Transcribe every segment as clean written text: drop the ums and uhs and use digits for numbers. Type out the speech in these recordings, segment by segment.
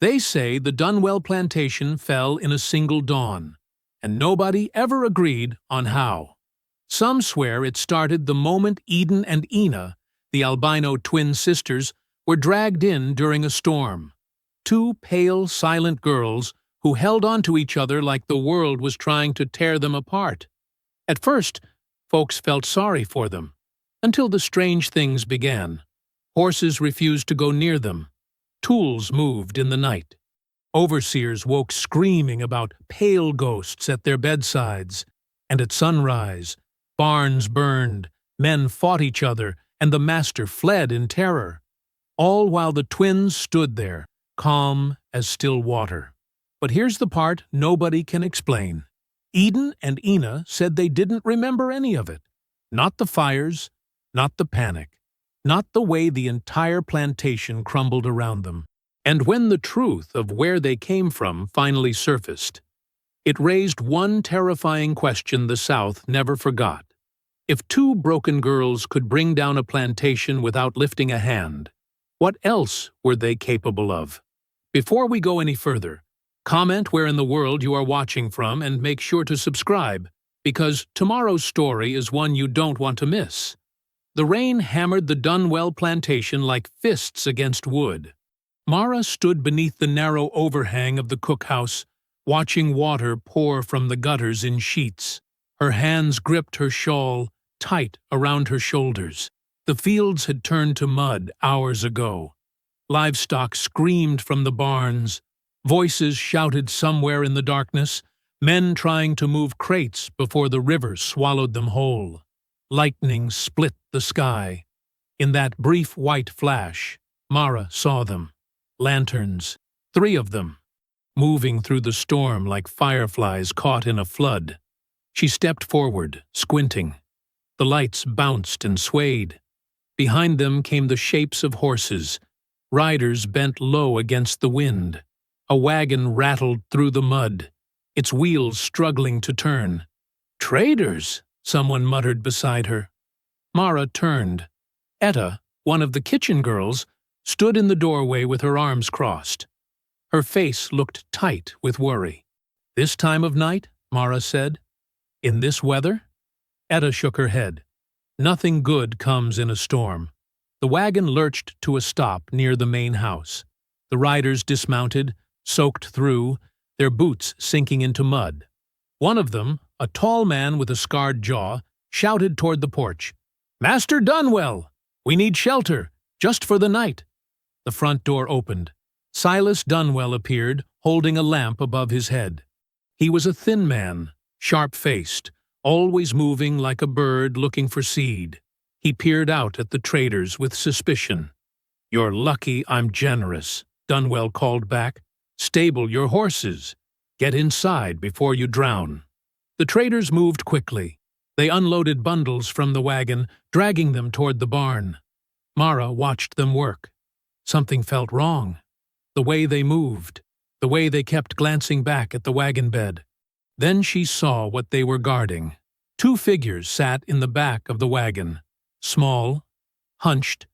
They say the Dunwell plantation fell in a single dawn, and nobody ever agreed on how. Some swear it started the moment Eden and Ina, the albino twin sisters, were dragged in during a storm. Two pale, silent girls who held on to each other like the world was trying to tear them apart. At first, folks felt sorry for them, until the strange things began. Horses refused to go near them. Tools moved in the night. Overseers woke screaming about pale ghosts at their bedsides, and at sunrise, barns burned, men fought each other, and the master fled in terror, all while the twins stood there, calm as still water. But here's the part nobody can explain. Eden and Ina said they didn't remember any of it. Not the fires, not the panic, not the way the entire plantation crumbled around them. And when the truth of where they came from finally surfaced, it raised one terrifying question the South never forgot. If two broken girls could bring down a plantation without lifting a hand, what else were they capable of? Before we go any further, comment where in the world you are watching from and make sure to subscribe, because tomorrow's story is one you don't want to miss. The rain hammered the Dunwell plantation like fists against wood. Mara stood beneath the narrow overhang of the cookhouse, watching water pour from the gutters in sheets. Her hands gripped her shawl tight around her shoulders. The fields had turned to mud hours ago. Livestock screamed from the barns. Voices shouted somewhere in the darkness, men trying to move crates before the river swallowed them whole. Lightning split the sky. In that brief white flash, Mara saw them. Lanterns, 3 of them, moving through the storm like fireflies caught in a flood. She stepped forward, squinting. The lights bounced and swayed. Behind them came the shapes of horses, riders bent low against the wind. A wagon rattled through the mud, its wheels struggling to turn. "Traders," someone muttered beside her. Mara turned. Etta, one of the kitchen girls, stood in the doorway with her arms crossed. Her face looked tight with worry. "This time of night?" Mara said. "In this weather?" Etta shook her head. "Nothing good comes in a storm." The wagon lurched to a stop near the main house. The riders dismounted, soaked through, their boots sinking into mud. One of them, a tall man with a scarred jaw, shouted toward the porch, "Master Dunwell! We need shelter, just for the night." The front door opened. Silas Dunwell appeared, holding a lamp above his head. He was a thin man, sharp-faced, always moving like a bird looking for seed. He peered out at the traders with suspicion. "You're lucky I'm generous," Dunwell called back. "Stable your horses. Get inside before you drown." The traders moved quickly. They unloaded bundles from the wagon, dragging them toward the barn. Mara watched them work. Something felt wrong. The way they moved, the way they kept glancing back at the wagon bed. Then she saw what they were guarding. 2 figures sat in the back of the wagon, small, hunched,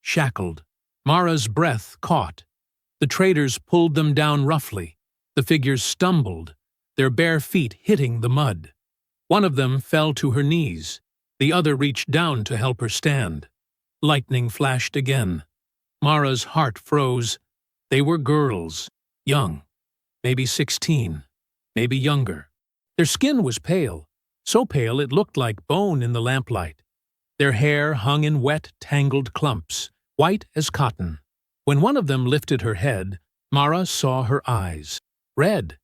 shackled. Mara's breath caught. The traders pulled them down roughly. The figures stumbled, their bare feet hitting the mud. One of them fell to her knees. The other reached down to help her stand. Lightning flashed again. Mara's heart froze. They were girls, young, maybe 16, maybe younger. Their skin was pale, so pale it looked like bone in the lamplight. Their hair hung in wet, tangled clumps, white as cotton. When one of them lifted her head, Mara saw her eyes. Red,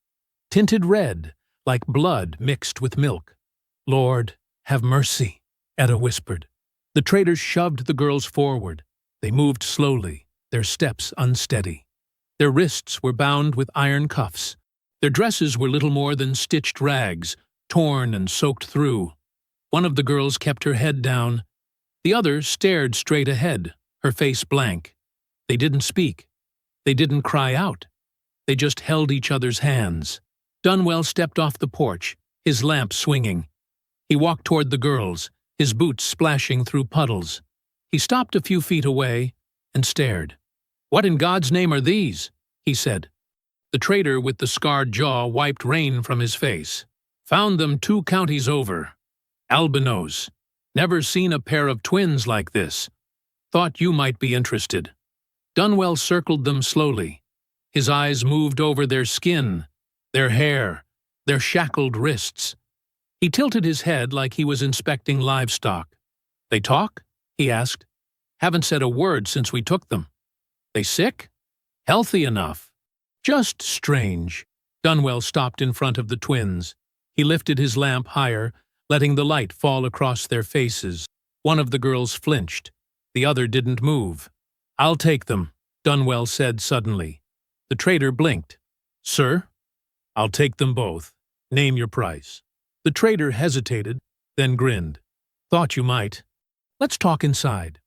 tinted red, like blood mixed with milk. "Lord, have mercy," Etta whispered. The traders shoved the girls forward. They moved slowly, their steps unsteady. Their wrists were bound with iron cuffs. Their dresses were little more than stitched rags, torn and soaked through. One of the girls kept her head down. The other stared straight ahead, her face blank. They didn't speak. They didn't cry out. They just held each other's hands. Dunwell stepped off the porch, his lamp swinging. He walked toward the girls, his boots splashing through puddles. He stopped a few feet away and stared. "What in God's name are these?" he said. The trader with the scarred jaw wiped rain from his face. Found them 2 counties over. Albinos. Never seen a pair of twins like this. Thought you might be interested. Dunwell circled them slowly. His eyes moved over their skin, their hair, their shackled wrists. He tilted his head like he was inspecting livestock. They talk? He asked. Haven't said a word since we took them. They sick? Healthy enough. Just strange. Dunwell stopped in front of the twins. He lifted his lamp higher, letting the light fall across their faces. One of the girls flinched. The other didn't move. I'll take them, Dunwell said suddenly. The trader blinked. Sir? I'll take them both. Name your price. The trader hesitated, then grinned. Thought you might. Let's talk inside.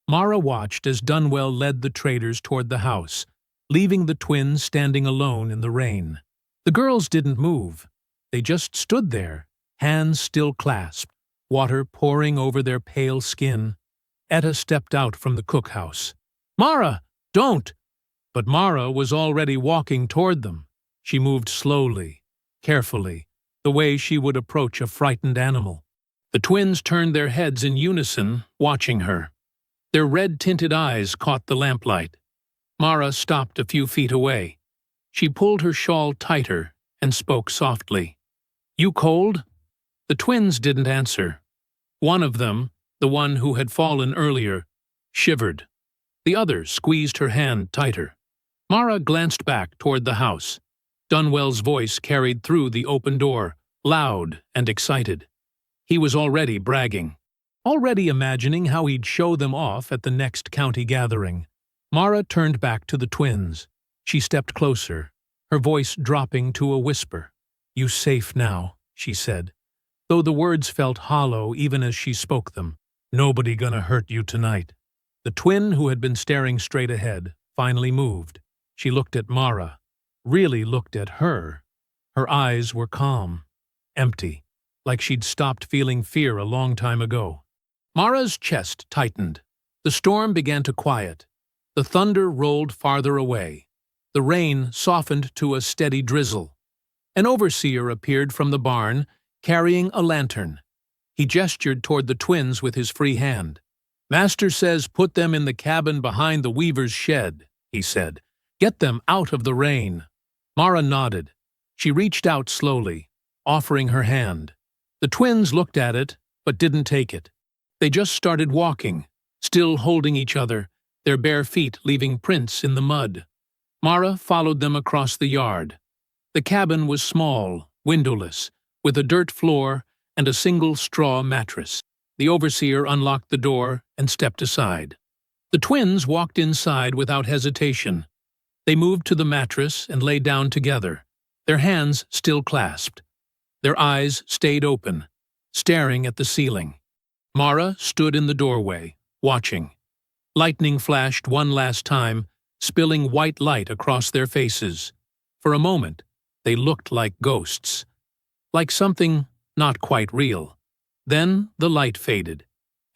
Mara watched as Dunwell led the traders toward the house, leaving the twins standing alone in the rain. The girls didn't move. They just stood there, hands still clasped, water pouring over their pale skin. Etta stepped out from the cookhouse. Mara, don't! But Mara was already walking toward them. She moved slowly, carefully, the way she would approach a frightened animal. The twins turned their heads in unison, watching her. Their red-tinted eyes caught the lamplight. Mara stopped a few feet away. She pulled her shawl tighter and spoke softly. You cold? The twins didn't answer. One of them, the one who had fallen earlier, shivered. The other squeezed her hand tighter. Mara glanced back toward the house. Dunwell's voice carried through the open door, loud and excited. He was already bragging, already imagining how he'd show them off at the next county gathering. Mara turned back to the twins. She stepped closer, her voice dropping to a whisper. You safe now, she said, though the words felt hollow even as she spoke them. Nobody gonna hurt you tonight. The twin who had been staring straight ahead finally moved. She looked at Mara, really looked at her. Her eyes were calm, empty, like she'd stopped feeling fear a long time ago. Mara's chest tightened. The storm began to quiet. The thunder rolled farther away. The rain softened to a steady drizzle. An overseer appeared from the barn, carrying a lantern. He gestured toward the twins with his free hand. Master says put them in the cabin behind the weaver's shed, he said. Get them out of the rain. Mara nodded. She reached out slowly, offering her hand. The twins looked at it, but didn't take it. They just started walking, still holding each other, their bare feet leaving prints in the mud. Mara followed them across the yard. The cabin was small, windowless, with a dirt floor and a single straw mattress. The overseer unlocked the door and stepped aside. The twins walked inside without hesitation. They moved to the mattress and lay down together, their hands still clasped. Their eyes stayed open, staring at the ceiling. Mara stood in the doorway, watching. Lightning flashed one last time, spilling white light across their faces. For a moment, they looked like ghosts, like something not quite real. Then the light faded,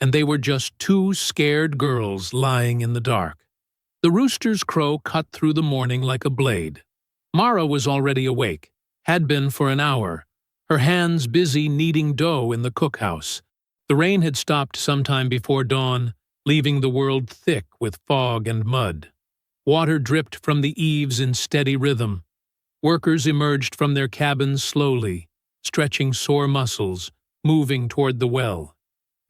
and they were just 2 scared girls lying in the dark. The rooster's crow cut through the morning like a blade. Mara was already awake, had been for an hour, her hands busy kneading dough in the cookhouse. The rain had stopped sometime before dawn, leaving the world thick with fog and mud. Water dripped from the eaves in steady rhythm. Workers emerged from their cabins slowly, stretching sore muscles, moving toward the well.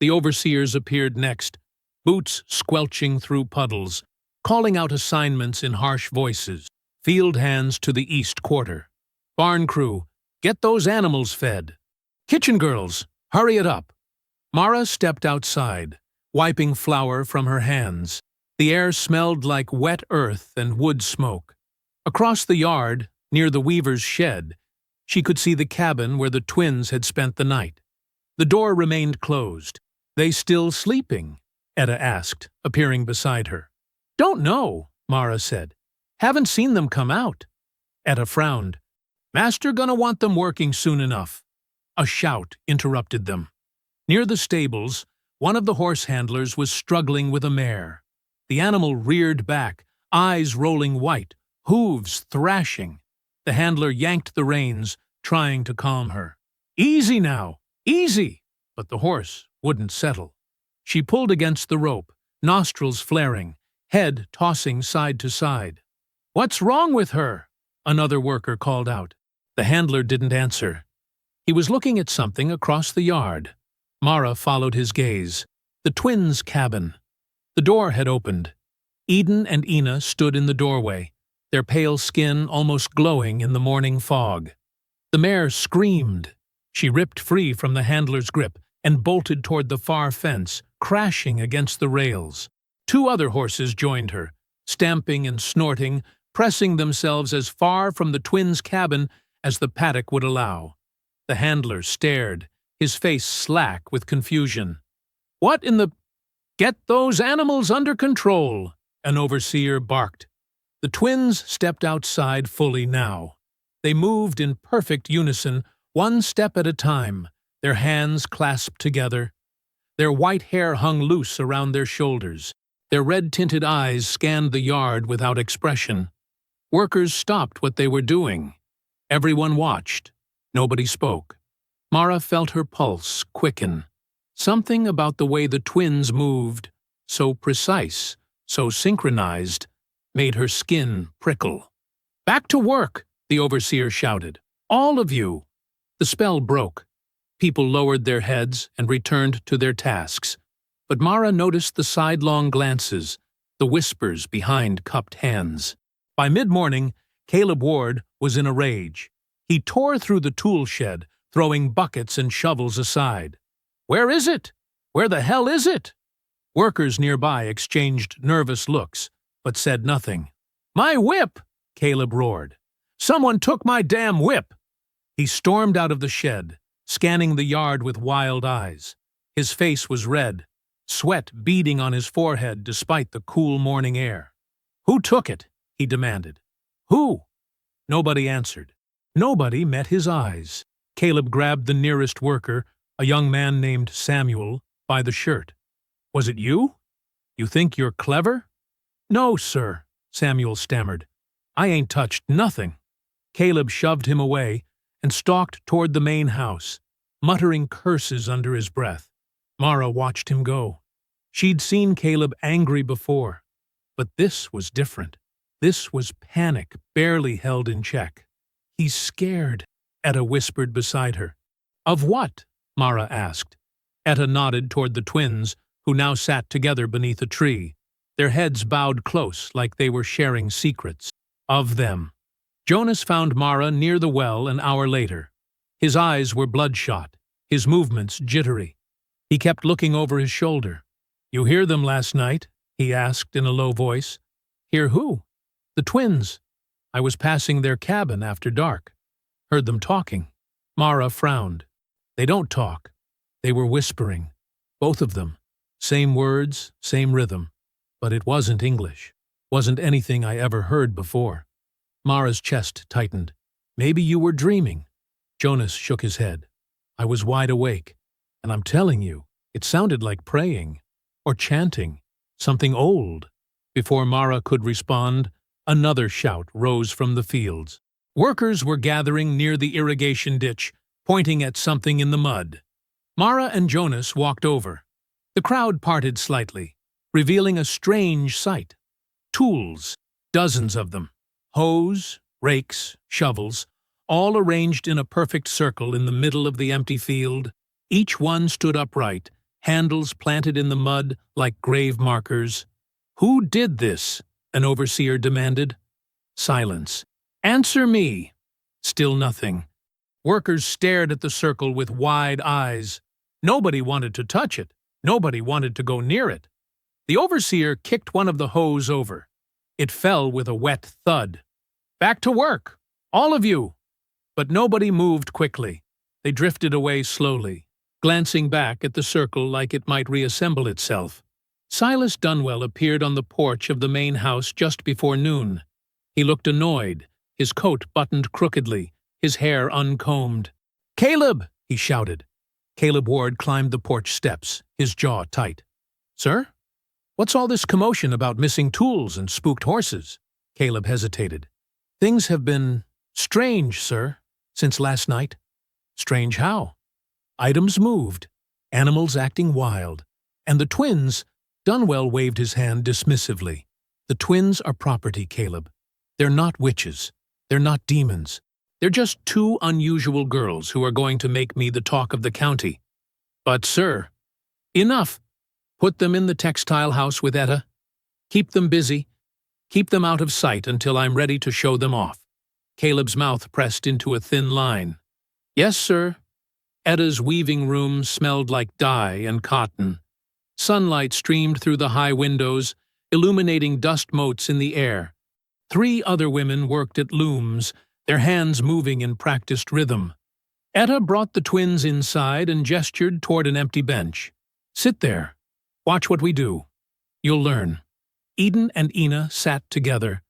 The overseers appeared next, boots squelching through puddles, calling out assignments in harsh voices. Field hands to the east quarter. Barn crew, get those animals fed. Kitchen girls, hurry it up. Mara stepped outside, wiping flour from her hands. The air smelled like wet earth and wood smoke. Across the yard, near the weaver's shed, she could see the cabin where the twins had spent the night. The door remained closed. They still sleeping? Etta asked, appearing beside her. Don't know, Mara said. Haven't seen them come out. Etta frowned. Master gonna want them working soon enough. A shout interrupted them. Near the stables, one of the horse handlers was struggling with a mare. The animal reared back, eyes rolling white, hooves thrashing. The handler yanked the reins, trying to calm her. "Easy now, easy!" But the horse wouldn't settle. She pulled against the rope, nostrils flaring, head tossing side to side. "What's wrong with her?" another worker called out. The handler didn't answer. He was looking at something across the yard. Mara followed his gaze. The twins' cabin. The door had opened. Eden and Ina stood in the doorway, their pale skin almost glowing in the morning fog. The mare screamed. She ripped free from the handler's grip and bolted toward the far fence, crashing against the rails. Two other horses joined her, stamping and snorting, pressing themselves as far from the twins' cabin as the paddock would allow. The handler stared, his face slack with confusion. "What in the— Get those animals under control!" an overseer barked. The twins stepped outside fully now. They moved in perfect unison, one step at a time, their hands clasped together. Their white hair hung loose around their shoulders. Their red-tinted eyes scanned the yard without expression. Workers stopped what they were doing. Everyone watched. Nobody spoke. Mara felt her pulse quicken. Something about the way the twins moved, so precise, so synchronized, made her skin prickle. "Back to work!" the overseer shouted. "All of you!" The spell broke. People lowered their heads and returned to their tasks. But Mara noticed the sidelong glances, the whispers behind cupped hands. By mid-morning, Caleb Ward was in a rage. He tore through the tool shed, throwing buckets and shovels aside. "Where is it? Where the hell is it?" Workers nearby exchanged nervous looks, but said nothing. "My whip!" Caleb roared. "Someone took my damn whip!" He stormed out of the shed, scanning the yard with wild eyes. His face was red, sweat beading on his forehead despite the cool morning air. "Who took it?" he demanded. "Who?" Nobody answered. Nobody met his eyes. Caleb grabbed the nearest worker, a young man named Samuel, by the shirt. "Was it you? You think you're clever?" "No, sir," Samuel stammered. "I ain't touched nothing." Caleb shoved him away and stalked toward the main house, muttering curses under his breath. Mara watched him go. She'd seen Caleb angry before, but this was different. This was panic barely held in check. "He's scared," Etta whispered beside her. "Of what?" Mara asked. Etta nodded toward the twins, who now sat together beneath a tree, their heads bowed close like they were sharing secrets. "Of them." Jonas found Mara near the well an hour later. His eyes were bloodshot, his movements jittery. He kept looking over his shoulder. "You hear them last night?" he asked in a low voice. "Hear who?" "The twins. I was passing their cabin after dark. Heard them talking." Mara frowned. "They don't talk." They were whispering. Both of them. Same words, same rhythm. But it wasn't English. Wasn't anything I ever heard before. Mara's chest tightened. "Maybe you were dreaming." Jonas shook his head. "I was wide awake. And I'm telling you, it sounded like praying. Or chanting. Something old." Before Mara could respond, another shout rose from the fields. Workers were gathering near the irrigation ditch, pointing at something in the mud. Mara and Jonas walked over. The crowd parted slightly, revealing a strange sight. Tools, dozens of them. Hoes, rakes, shovels, all arranged in a perfect circle in the middle of the empty field. Each one stood upright, handles planted in the mud like grave markers. "Who did this?" an overseer demanded. Silence. "Answer me." Still nothing. Workers stared at the circle with wide eyes. Nobody wanted to touch it. Nobody wanted to go near it. The overseer kicked one of the hoes over. It fell with a wet thud. "Back to work! All of you!" But nobody moved quickly. They drifted away slowly, glancing back at the circle like it might reassemble itself. Silas Dunwell appeared on the porch of the main house just before noon. He looked annoyed, his coat buttoned crookedly, his hair uncombed. "Caleb!" he shouted. Caleb Ward climbed the porch steps, his jaw tight. "Sir? What's all this commotion about missing tools and spooked horses?" Caleb hesitated. Things have been strange, sir, since last night. Strange how? Items moved, animals acting wild, and the twins— Dunwell waved his hand dismissively. The twins are property, Caleb. They're not witches. They're not demons. They're just two unusual girls who are going to make me the talk of the county. But, sir, enough. Put them in the textile house with Etta. Keep them busy. Keep them out of sight until I'm ready to show them off. Caleb's mouth pressed into a thin line. Yes, sir. Etta's weaving room smelled like dye and cotton. Sunlight streamed through the high windows, illuminating dust motes in the air. 3 other women worked at looms, their hands moving in practiced rhythm. Etta brought the twins inside and gestured toward an empty bench. Sit there. Watch what we do. You'll learn. Eden and Ina sat together,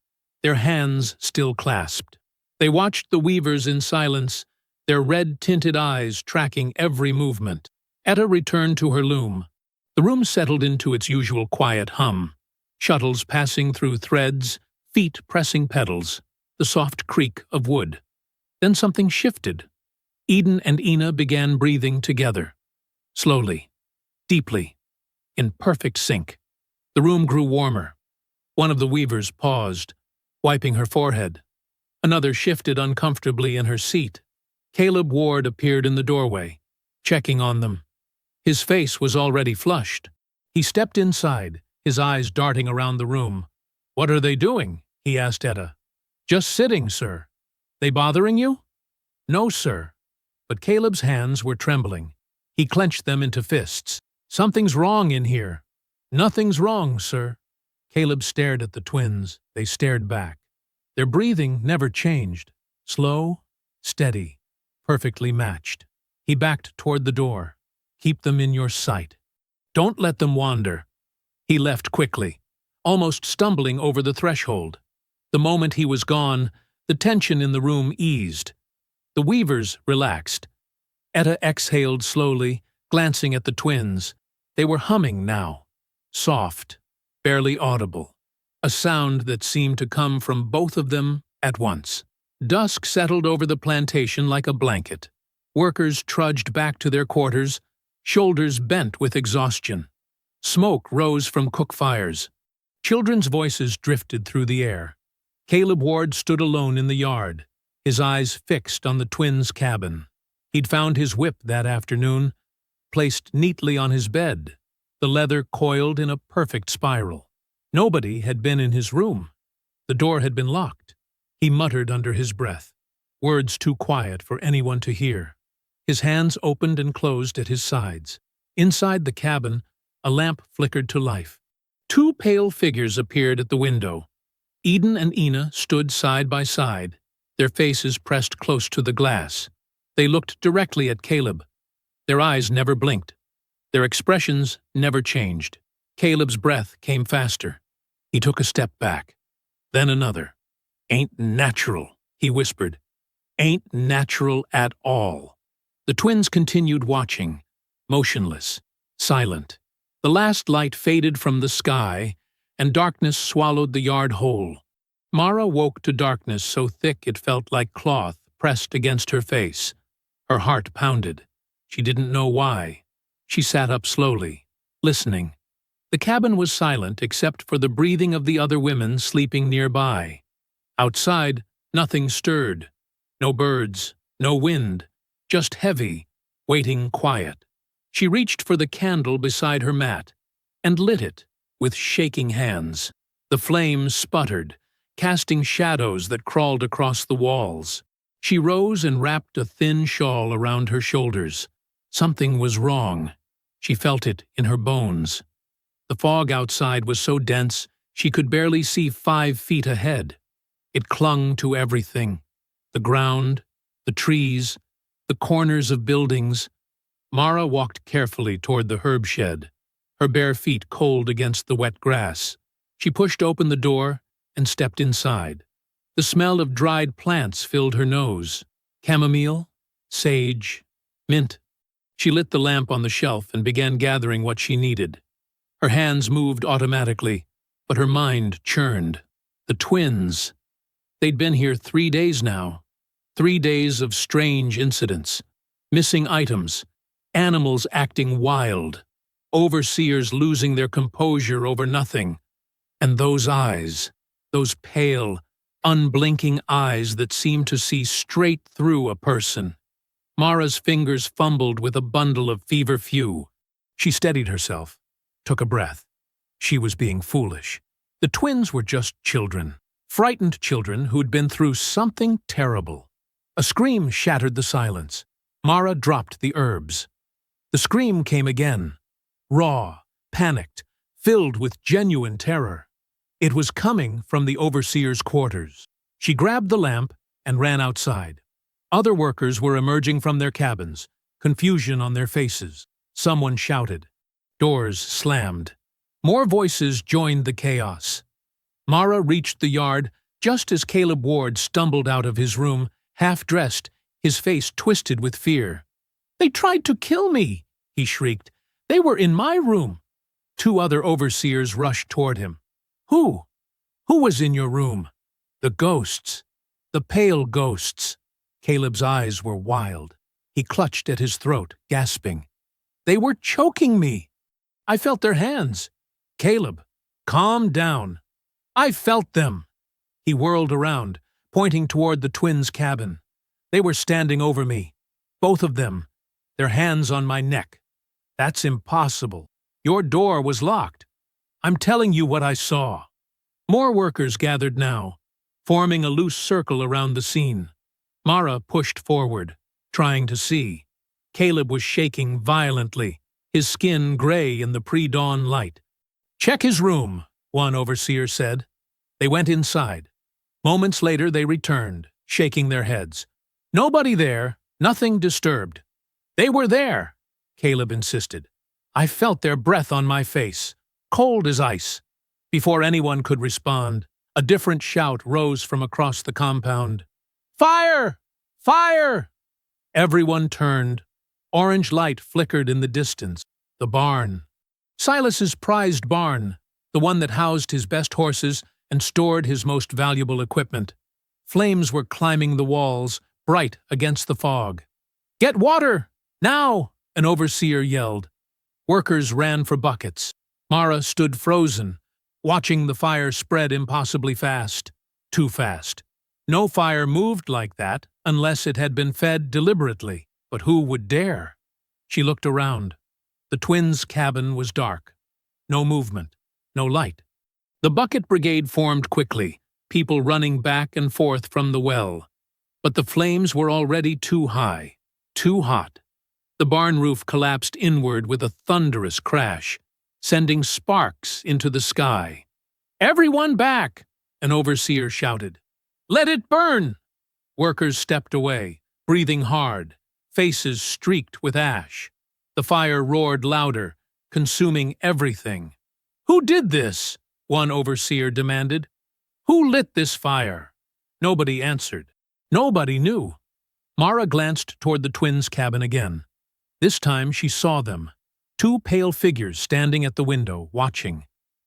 their hands still clasped. They watched the weavers in silence, their red-tinted eyes tracking every movement. Etta returned to her loom. The room settled into its usual quiet hum. Shuttles passing through threads, feet pressing pedals, the soft creak of wood. Then something shifted. Eden and Ina began breathing together. Slowly, deeply, in perfect sync. The room grew warmer. One of the weavers paused, wiping her forehead. Another shifted uncomfortably in her seat. Caleb Ward appeared in the doorway, checking on them. His face was already flushed. He stepped inside, his eyes darting around the room. What are they doing? He asked Etta. Just sitting, sir. They bothering you? No, sir. But Caleb's hands were trembling. He clenched them into fists. Something's wrong in here. Nothing's wrong, sir. Caleb stared at the twins. They stared back. Their breathing never changed. Slow, steady, perfectly matched. He backed toward the door. Keep them in your sight. Don't let them wander. He left quickly, almost stumbling over the threshold. The moment he was gone, the tension in the room eased. The weavers relaxed. Etta exhaled slowly, glancing at the twins. They were humming now. Soft, barely audible. A sound that seemed to come from both of them at once. Dusk settled over the plantation like a blanket. Workers trudged back to their quarters, shoulders bent with exhaustion. Smoke rose from cook fires. Children's voices drifted through the air. Caleb Ward stood alone in the yard, his eyes fixed on the twins' cabin. He'd found his whip that afternoon, placed neatly on his bed, the leather coiled in a perfect spiral. Nobody had been in his room. The door had been locked. He muttered under his breath, words too quiet for anyone to hear. His hands opened and closed at his sides. Inside the cabin, a lamp flickered to life. 2 pale figures appeared at the window. Eden and Ina stood side by side, their faces pressed close to the glass. They looked directly at Caleb. Their eyes never blinked. Their expressions never changed. Caleb's breath came faster. He took a step back, then another. Ain't natural, he whispered. Ain't natural at all. The twins continued watching, motionless, silent. The last light faded from the sky, and darkness swallowed the yard whole. Mara woke to darkness so thick it felt like cloth pressed against her face. Her heart pounded. She didn't know why. She sat up slowly, listening. The cabin was silent except for the breathing of the other women sleeping nearby. Outside, nothing stirred. No birds, no wind, just heavy, waiting quiet. She reached for the candle beside her mat and lit it with shaking hands. The flames sputtered, casting shadows that crawled across the walls. She rose and wrapped a thin shawl around her shoulders. Something was wrong. She felt it in her bones. The fog outside was so dense she could barely see 5 feet ahead. It clung to everything. The ground, the trees, the corners of buildings. Mara walked carefully toward the herb shed, her bare feet cold against the wet grass. She pushed open the door and stepped inside. The smell of dried plants filled her nose. Chamomile, sage, mint. She lit the lamp on the shelf and began gathering what she needed. Her hands moved automatically, but her mind churned. The twins. They'd been here 3 days now. 3 days of strange incidents. Missing items. Animals acting wild. Overseers losing their composure over nothing. And those eyes. Those pale, unblinking eyes that seemed to see straight through a person. Mara's fingers fumbled with a bundle of feverfew. She steadied herself, took a breath. She was being foolish. The twins were just children. Frightened children who'd been through something terrible. A scream shattered the silence. Mara dropped the herbs. The scream came again. Raw, panicked, filled with genuine terror. It was coming from the overseer's quarters. She grabbed the lamp and ran outside. Other workers were emerging from their cabins, confusion on their faces. Someone shouted. Doors slammed. More voices joined the chaos. Mara reached the yard just as Caleb Ward stumbled out of his room, half-dressed, his face twisted with fear. "They tried to kill me!" he shrieked. "They were in my room!" 2 other overseers rushed toward him. "Who? Who was in your room?" "The ghosts. The pale ghosts." Caleb's eyes were wild. He clutched at his throat, gasping. "They were choking me. I felt their hands." "Caleb, calm down." "I felt them." He whirled around, pointing toward the twins' cabin. They were standing over me. Both of them, their hands on my neck. "That's impossible. Your door was locked." "I'm telling you what I saw." More workers gathered now, forming a loose circle around the scene. Mara pushed forward, trying to see. Caleb was shaking violently, his skin gray in the pre-dawn light. "Check his room," one overseer said. They went inside. Moments later they returned, shaking their heads. "Nobody there, nothing disturbed." "They were there," Caleb insisted. "I felt their breath on my face, cold as ice." Before anyone could respond, a different shout rose from across the compound. "Fire! Fire!" Everyone turned. Orange light flickered in the distance. The barn. Silas's prized barn, the one that housed his best horses and stored his most valuable equipment. Flames were climbing the walls, bright against the fog. "Get water! Now!" an overseer yelled. Workers ran for buckets. Mara stood frozen, watching the fire spread impossibly fast. Too fast. No fire moved like that unless it had been fed deliberately. But who would dare? She looked around. The twins' cabin was dark. No movement. No light. The bucket brigade formed quickly, people running back and forth from the well. But the flames were already too high, too hot. The barn roof collapsed inward with a thunderous crash, sending sparks into the sky. "Everyone back!" an overseer shouted. "Let it burn!" Workers stepped away, breathing hard, faces streaked with ash. The fire roared louder, consuming everything. "Who did this?" one overseer demanded. "Who lit this fire?" Nobody answered. Nobody knew. Mara glanced toward the twins' cabin again. This time she saw them. 2 pale figures standing at the window, watching.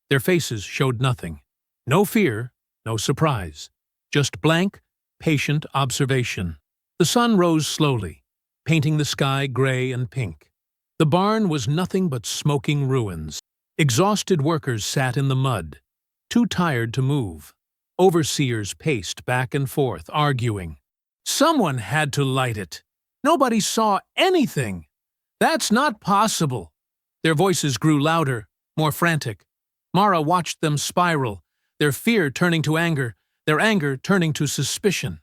Their faces showed nothing. No fear, no surprise. Just blank, patient observation. The sun rose slowly, painting the sky gray and pink. The barn was nothing but smoking ruins. Exhausted workers sat in the mud, too tired to move. Overseers paced back and forth, arguing. "Someone had to light it. Nobody saw anything. That's not possible." Their voices grew louder, more frantic. Mara watched them spiral, their fear turning to anger, their anger turning to suspicion.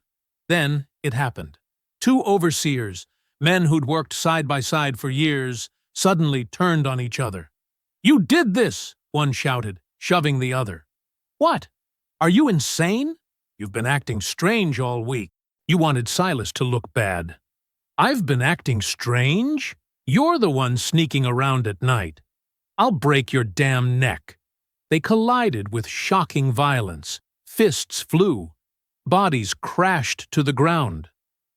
Then it happened. 2 overseers, men who'd worked side by side for years, suddenly turned on each other. "You did this!" one shouted, shoving the other. "What? Are you insane? You've been acting strange all week. You wanted Silas to look bad." "I've been acting strange? You're the one sneaking around at night. I'll break your damn neck." They collided with shocking violence. Fists flew. Bodies crashed to the ground.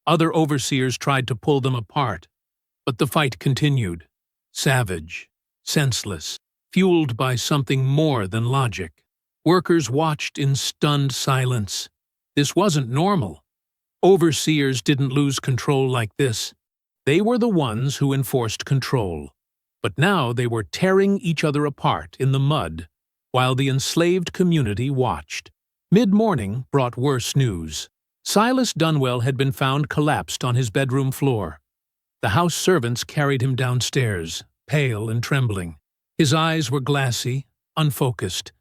Other overseers tried to pull them apart. But the fight continued. Savage, senseless, fueled by something more than logic. Workers watched in stunned silence. This wasn't normal. Overseers didn't lose control like this. They were the ones who enforced control. But now they were tearing each other apart in the mud, while the enslaved community watched. Mid-morning brought worse news. Silas Dunwell had been found collapsed on his bedroom floor. The house servants carried him downstairs, pale and trembling. His eyes were glassy, unfocused.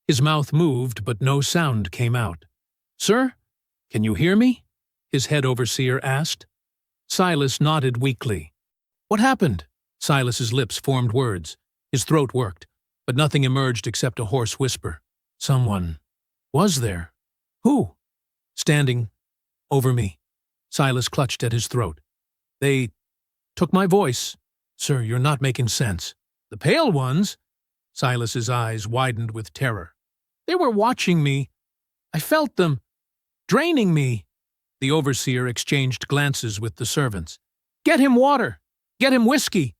His mouth moved, but no sound came out. "Sir, can you hear me?" his head overseer asked. Silas nodded weakly. "What happened?" Silas's lips formed words. His throat worked, but nothing emerged except a hoarse whisper. "Someone was there." "Who?" "Standing over me." Silas clutched at his throat. "They took my voice." "Sir, you're not making sense." "The pale ones?" Silas's eyes widened with terror. "They were watching me. I felt them, draining me." The overseer exchanged glances with the servants. "Get him water! Get him whiskey!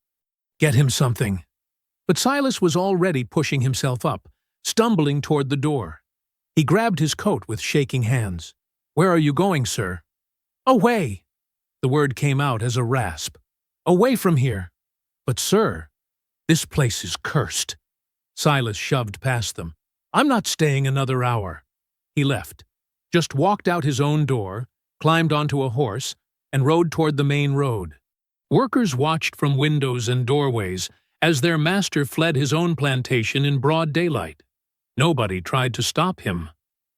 Get him something!" But Silas was already pushing himself up, stumbling toward the door. He grabbed his coat with shaking hands. "Where are you going, sir?" "Away!" The word came out as a rasp. "Away from here!" "But, sir, this place is cursed." Silas shoved past them. "I'm not staying another hour." He left, just walked out his own door, climbed onto a horse, and rode toward the main road. Workers watched from windows and doorways as their master fled his own plantation in broad daylight. Nobody tried to stop him.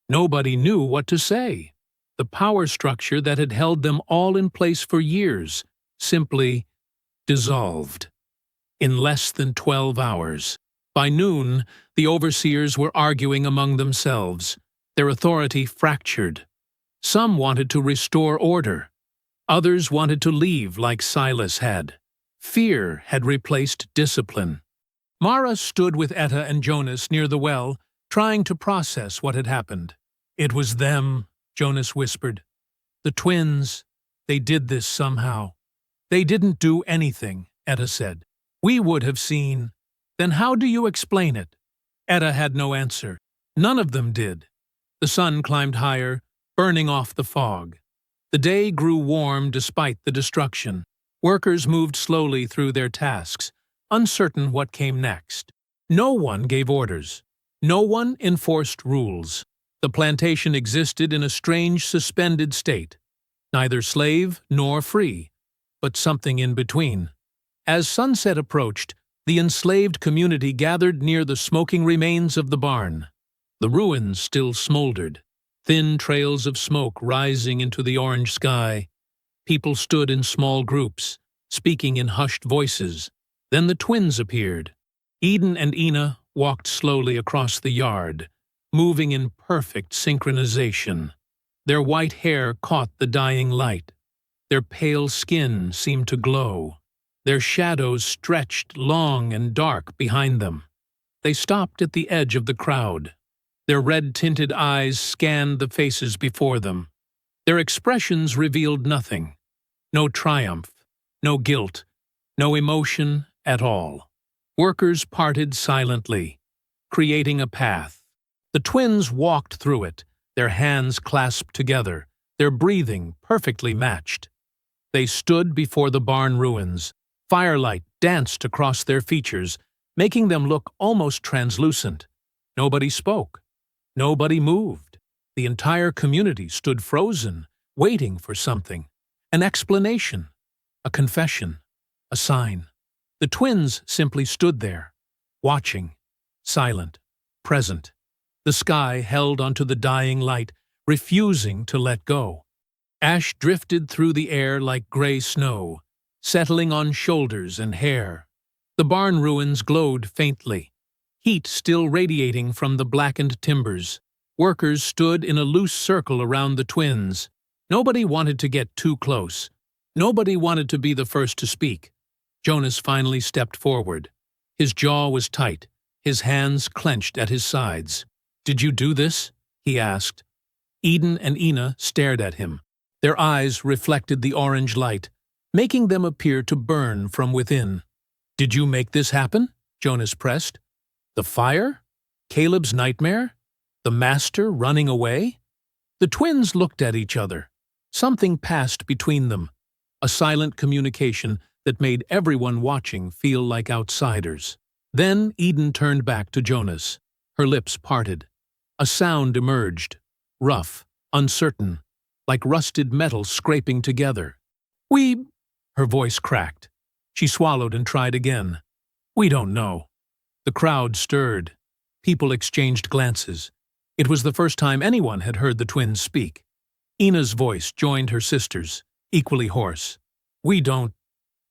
Nobody knew what to say. The power structure that had held them all in place for years simply dissolved. In less than 12 hours. By noon, the overseers were arguing among themselves, their authority fractured. Some wanted to restore order. Others wanted to leave like Silas had. Fear had replaced discipline. Mara stood with Etta and Jonas near the well, trying to process what had happened. "It was them," Jonas whispered. "The twins. They did this somehow." "They didn't do anything," Etta said. "We would have seen." "Then how do you explain it?" Etta had no answer. None of them did. The sun climbed higher, burning off the fog. The day grew warm despite the destruction. Workers moved slowly through their tasks, uncertain what came next. No one gave orders. No one enforced rules. The plantation existed in a strange suspended state, neither slave nor free, but something in between. As sunset approached, the enslaved community gathered near the smoking remains of the barn. The ruins still smoldered, thin trails of smoke rising into the orange sky. People stood in small groups, speaking in hushed voices. Then the twins appeared. Eden and Ina walked slowly across the yard, moving in perfect synchronization. Their white hair caught the dying light. Their pale skin seemed to glow. Their shadows stretched long and dark behind them. They stopped at the edge of the crowd. Their red-tinted eyes scanned the faces before them. Their expressions revealed nothing. No triumph, no guilt, no emotion at all. Workers parted silently, creating a path. The twins walked through it, their hands clasped together, their breathing perfectly matched. They stood before the barn ruins. Firelight danced across their features, making them look almost translucent. Nobody spoke. Nobody moved. The entire community stood frozen, waiting for something. An explanation, a confession, a sign. The twins simply stood there, watching, silent, present. The sky held onto the dying light, refusing to let go. Ash drifted through the air like gray snow, settling on shoulders and hair. The barn ruins glowed faintly, heat still radiating from the blackened timbers. Workers stood in a loose circle around the twins. Nobody wanted to get too close. Nobody wanted to be the first to speak. Jonas finally stepped forward. His jaw was tight, his hands clenched at his sides. "Did you do this?" he asked. Eden and Ina stared at him. Their eyes reflected the orange light, making them appear to burn from within. "Did you make this happen?" Jonas pressed. "The fire? Caleb's nightmare? The master running away?" The twins looked at each other. Something passed between them, a silent communication that made everyone watching feel like outsiders. Then Eden turned back to Jonas. Her lips parted. A sound emerged, rough, uncertain, like rusted metal scraping together. "We—" Her voice cracked. She swallowed and tried again. "We don't know." The crowd stirred. People exchanged glances. It was the first time anyone had heard the twins speak. Ina's voice joined her sister's, equally hoarse. "We don't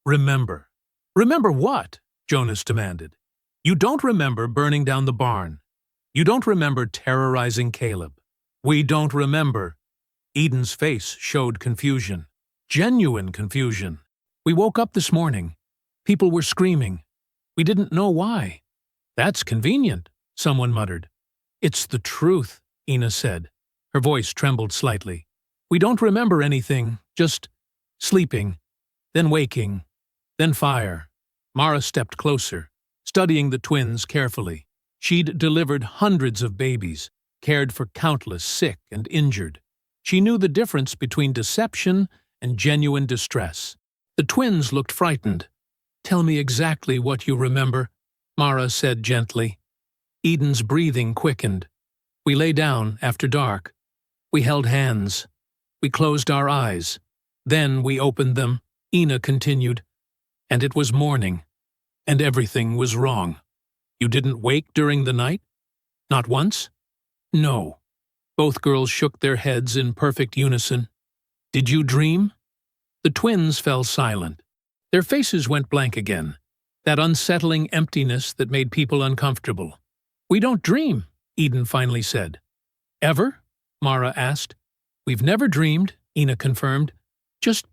remember." "Remember what?" Jonas demanded. "You don't remember burning down the barn. You don't remember terrorizing Caleb. We don't remember." Eden's face showed confusion. Genuine confusion. "We woke up this morning. People were screaming. We didn't know why." "That's convenient," someone muttered. "It's the truth," Ina said. Her voice trembled slightly. "We don't remember anything, just sleeping, then waking, then fire." Mara stepped closer, studying the twins carefully. She'd delivered hundreds of babies, cared for countless sick and injured. She knew the difference between deception and genuine distress. The twins looked frightened. "Tell me exactly what you remember," Mara said gently. Eden's breathing quickened. "We lay down after dark. We held hands. We closed our eyes. Then we opened them," Ina continued. "And it was morning. And everything was wrong." "You didn't wake during the night? Not once?" "No." Both girls shook their heads in perfect unison. "Did you dream?" The twins fell silent. Their faces went blank again, that unsettling emptiness that made people uncomfortable. "We don't dream," Eden finally said. "Ever?" Mara asked. "We've never dreamed," Ina confirmed. "Just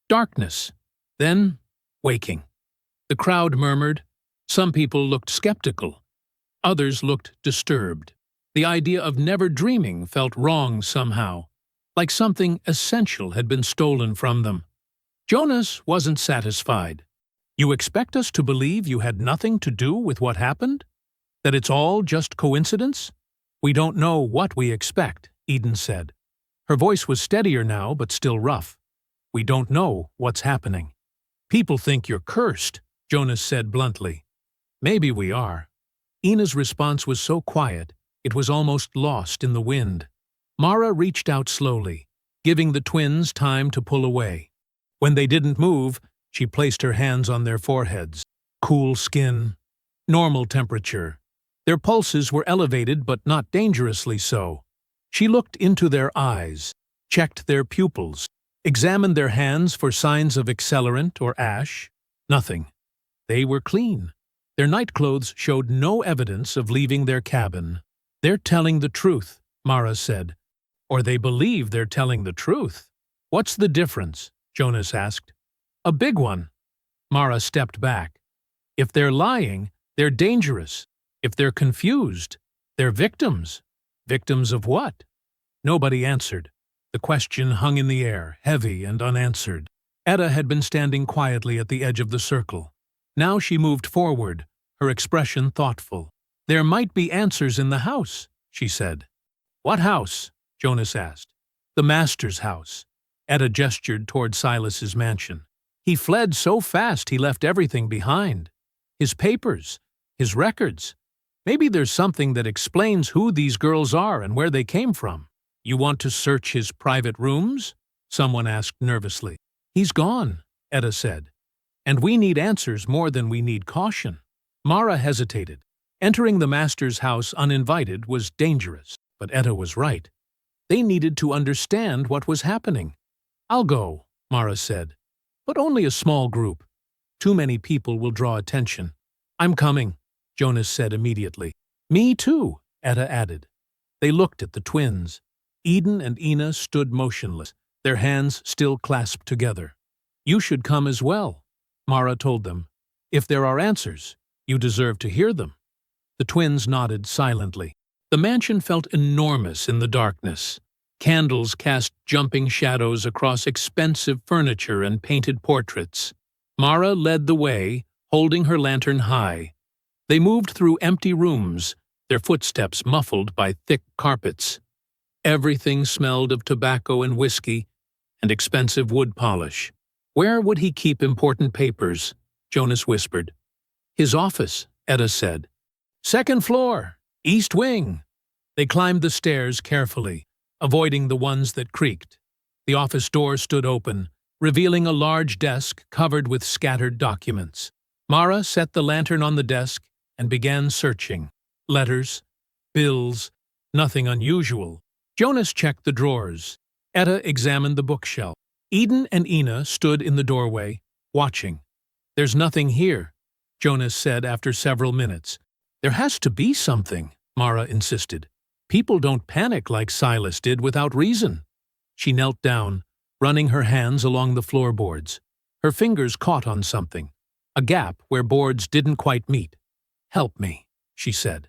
darkness. Then waking." The crowd murmured. Some people looked skeptical. Others looked disturbed. The idea of never dreaming felt wrong somehow, like something essential had been stolen from them. Jonas wasn't satisfied. "You expect us to believe you had nothing to do with what happened? That it's all just coincidence?" "We don't know what we expect," Eden said. Her voice was steadier now, but still rough. "We don't know what's happening." "People think you're cursed," Jonas said bluntly. "Maybe we are." Ina's response was so quiet, it was almost lost in the wind. Mara reached out slowly, giving the twins time to pull away. When they didn't move, she placed her hands on their foreheads. Cool skin, normal temperature. Their pulses were elevated but not dangerously so. She looked into their eyes, checked their pupils, examined their hands for signs of accelerant or ash. Nothing. They were clean. Their nightclothes showed no evidence of leaving their cabin. "They're telling the truth," Mara said. "Or they believe they're telling the truth." "What's the difference?" Jonas asked. "A big one." Mara stepped back. "If they're lying, they're dangerous. If they're confused, they're victims." "Victims of what?" Nobody answered. The question hung in the air, heavy and unanswered. Etta had been standing quietly at the edge of the circle. Now she moved forward, her expression thoughtful. "There might be answers in the house," she said. "What house?" Jonas asked. "The master's house." Etta gestured toward Silas's mansion. "He fled so fast he left everything behind. His papers, his records. Maybe there's something that explains who these girls are and where they came from." "You want to search his private rooms?" someone asked nervously. "He's gone," Etta said. "And we need answers more than we need caution." Mara hesitated. Entering the master's house uninvited was dangerous, but Etta was right. They needed to understand what was happening. "I'll go," Mara said, "but only a small group. Too many people will draw attention." "I'm coming," Jonas said immediately. "Me too," Etta added. They looked at the twins. Eden and Ina stood motionless, their hands still clasped together. "You should come as well," Mara told them. "If there are answers, you deserve to hear them." The twins nodded silently. The mansion felt enormous in the darkness. Candles cast jumping shadows across expensive furniture and painted portraits. Mara led the way, holding her lantern high. They moved through empty rooms, their footsteps muffled by thick carpets. Everything smelled of tobacco and whiskey and expensive wood polish. Where would he keep important papers? Jonas whispered. His office, Etta said. Second floor, east wing. They climbed the stairs carefully, avoiding the ones that creaked. The office door stood open, revealing a large desk covered with scattered documents. Mara set the lantern on the desk and began searching. Letters, bills, nothing unusual. Jonas checked the drawers. Etta examined the bookshelf. Eden and Ina stood in the doorway, watching. There's nothing here, Jonas said after several minutes. There has to be something, Mara insisted. People don't panic like Silas did without reason. She knelt down, running her hands along the floorboards. Her fingers caught on something, a gap where boards didn't quite meet. Help me, she said.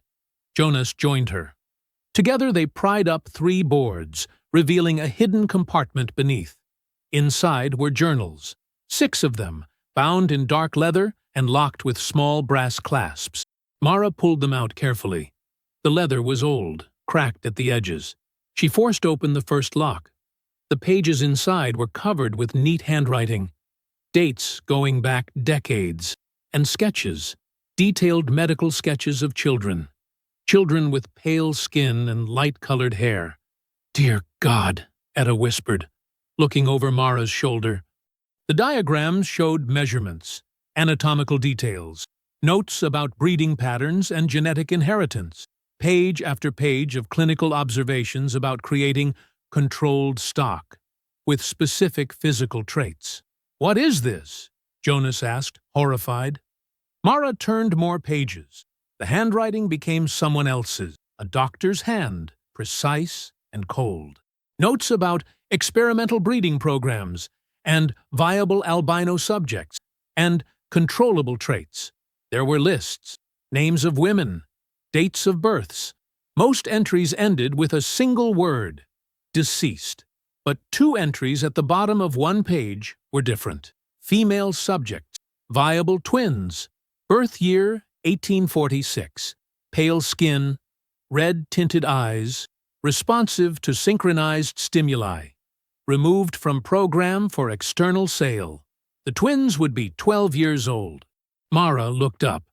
Jonas joined her. Together they pried up 3 boards, revealing a hidden compartment beneath. Inside were journals, 6 of them, bound in dark leather and locked with small brass clasps. Mara pulled them out carefully. The leather was old, cracked at the edges. She forced open the first lock. The pages inside were covered with neat handwriting, dates going back decades, and sketches, detailed medical sketches of children. Children with pale skin and light-colored hair. Dear God, Etta whispered, looking over Mara's shoulder. The diagrams showed measurements, anatomical details, notes about breeding patterns and genetic inheritance, page after page of clinical observations about creating controlled stock, with specific physical traits. What is this? Jonas asked, horrified. Mara turned more pages. The handwriting became someone else's, a doctor's hand, precise and cold. Notes about experimental breeding programs and viable albino subjects and controllable traits. There were lists, names of women, dates of births. Most entries ended with a single word, deceased. But 2 entries at the bottom of one page were different. Female subjects, viable twins, birth year 1846, pale skin, red-tinted eyes, responsive to synchronized stimuli, removed from program for external sale. The twins would be 12 years old. Mara looked up.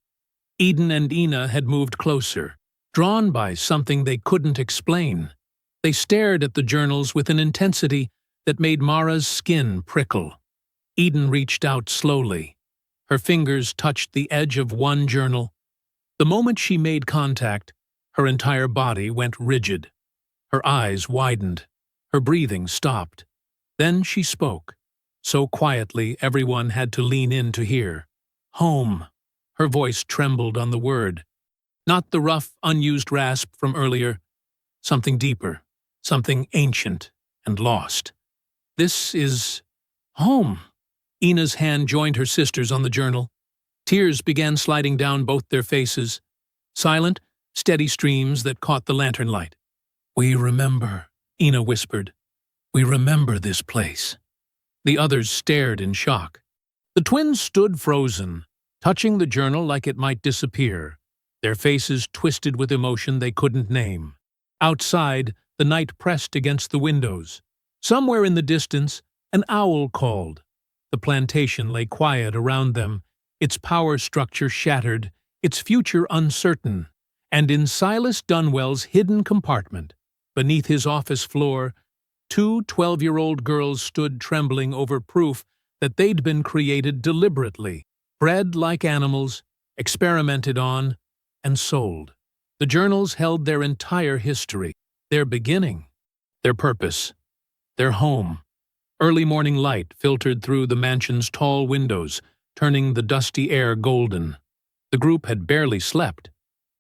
Eden and Ina had moved closer, drawn by something they couldn't explain. They stared at the journals with an intensity that made Mara's skin prickle. Eden reached out slowly. Her fingers touched the edge of one journal. The moment she made contact, her entire body went rigid. Her eyes widened. Her breathing stopped. Then she spoke, so quietly everyone had to lean in to hear. Home. Her voice trembled on the word. Not the rough, unused rasp from earlier. Something deeper, something ancient and lost. This is home. Ina's hand joined her sister's on the journal. Tears began sliding down both their faces, silent, steady streams that caught the lantern light. We remember, Ina whispered. We remember this place. The others stared in shock. The twins stood frozen, touching the journal like it might disappear, their faces twisted with emotion they couldn't name. Outside, the night pressed against the windows. Somewhere in the distance, an owl called. The plantation lay quiet around them, its power structure shattered, its future uncertain. And in Silas Dunwell's hidden compartment, beneath his office floor, 2 12-year-old girls stood trembling over proof that they'd been created deliberately, bred like animals, experimented on, and sold. The journals held their entire history, their beginning, their purpose, their home. Early morning light filtered through the mansion's tall windows, turning the dusty air golden. The group had barely slept.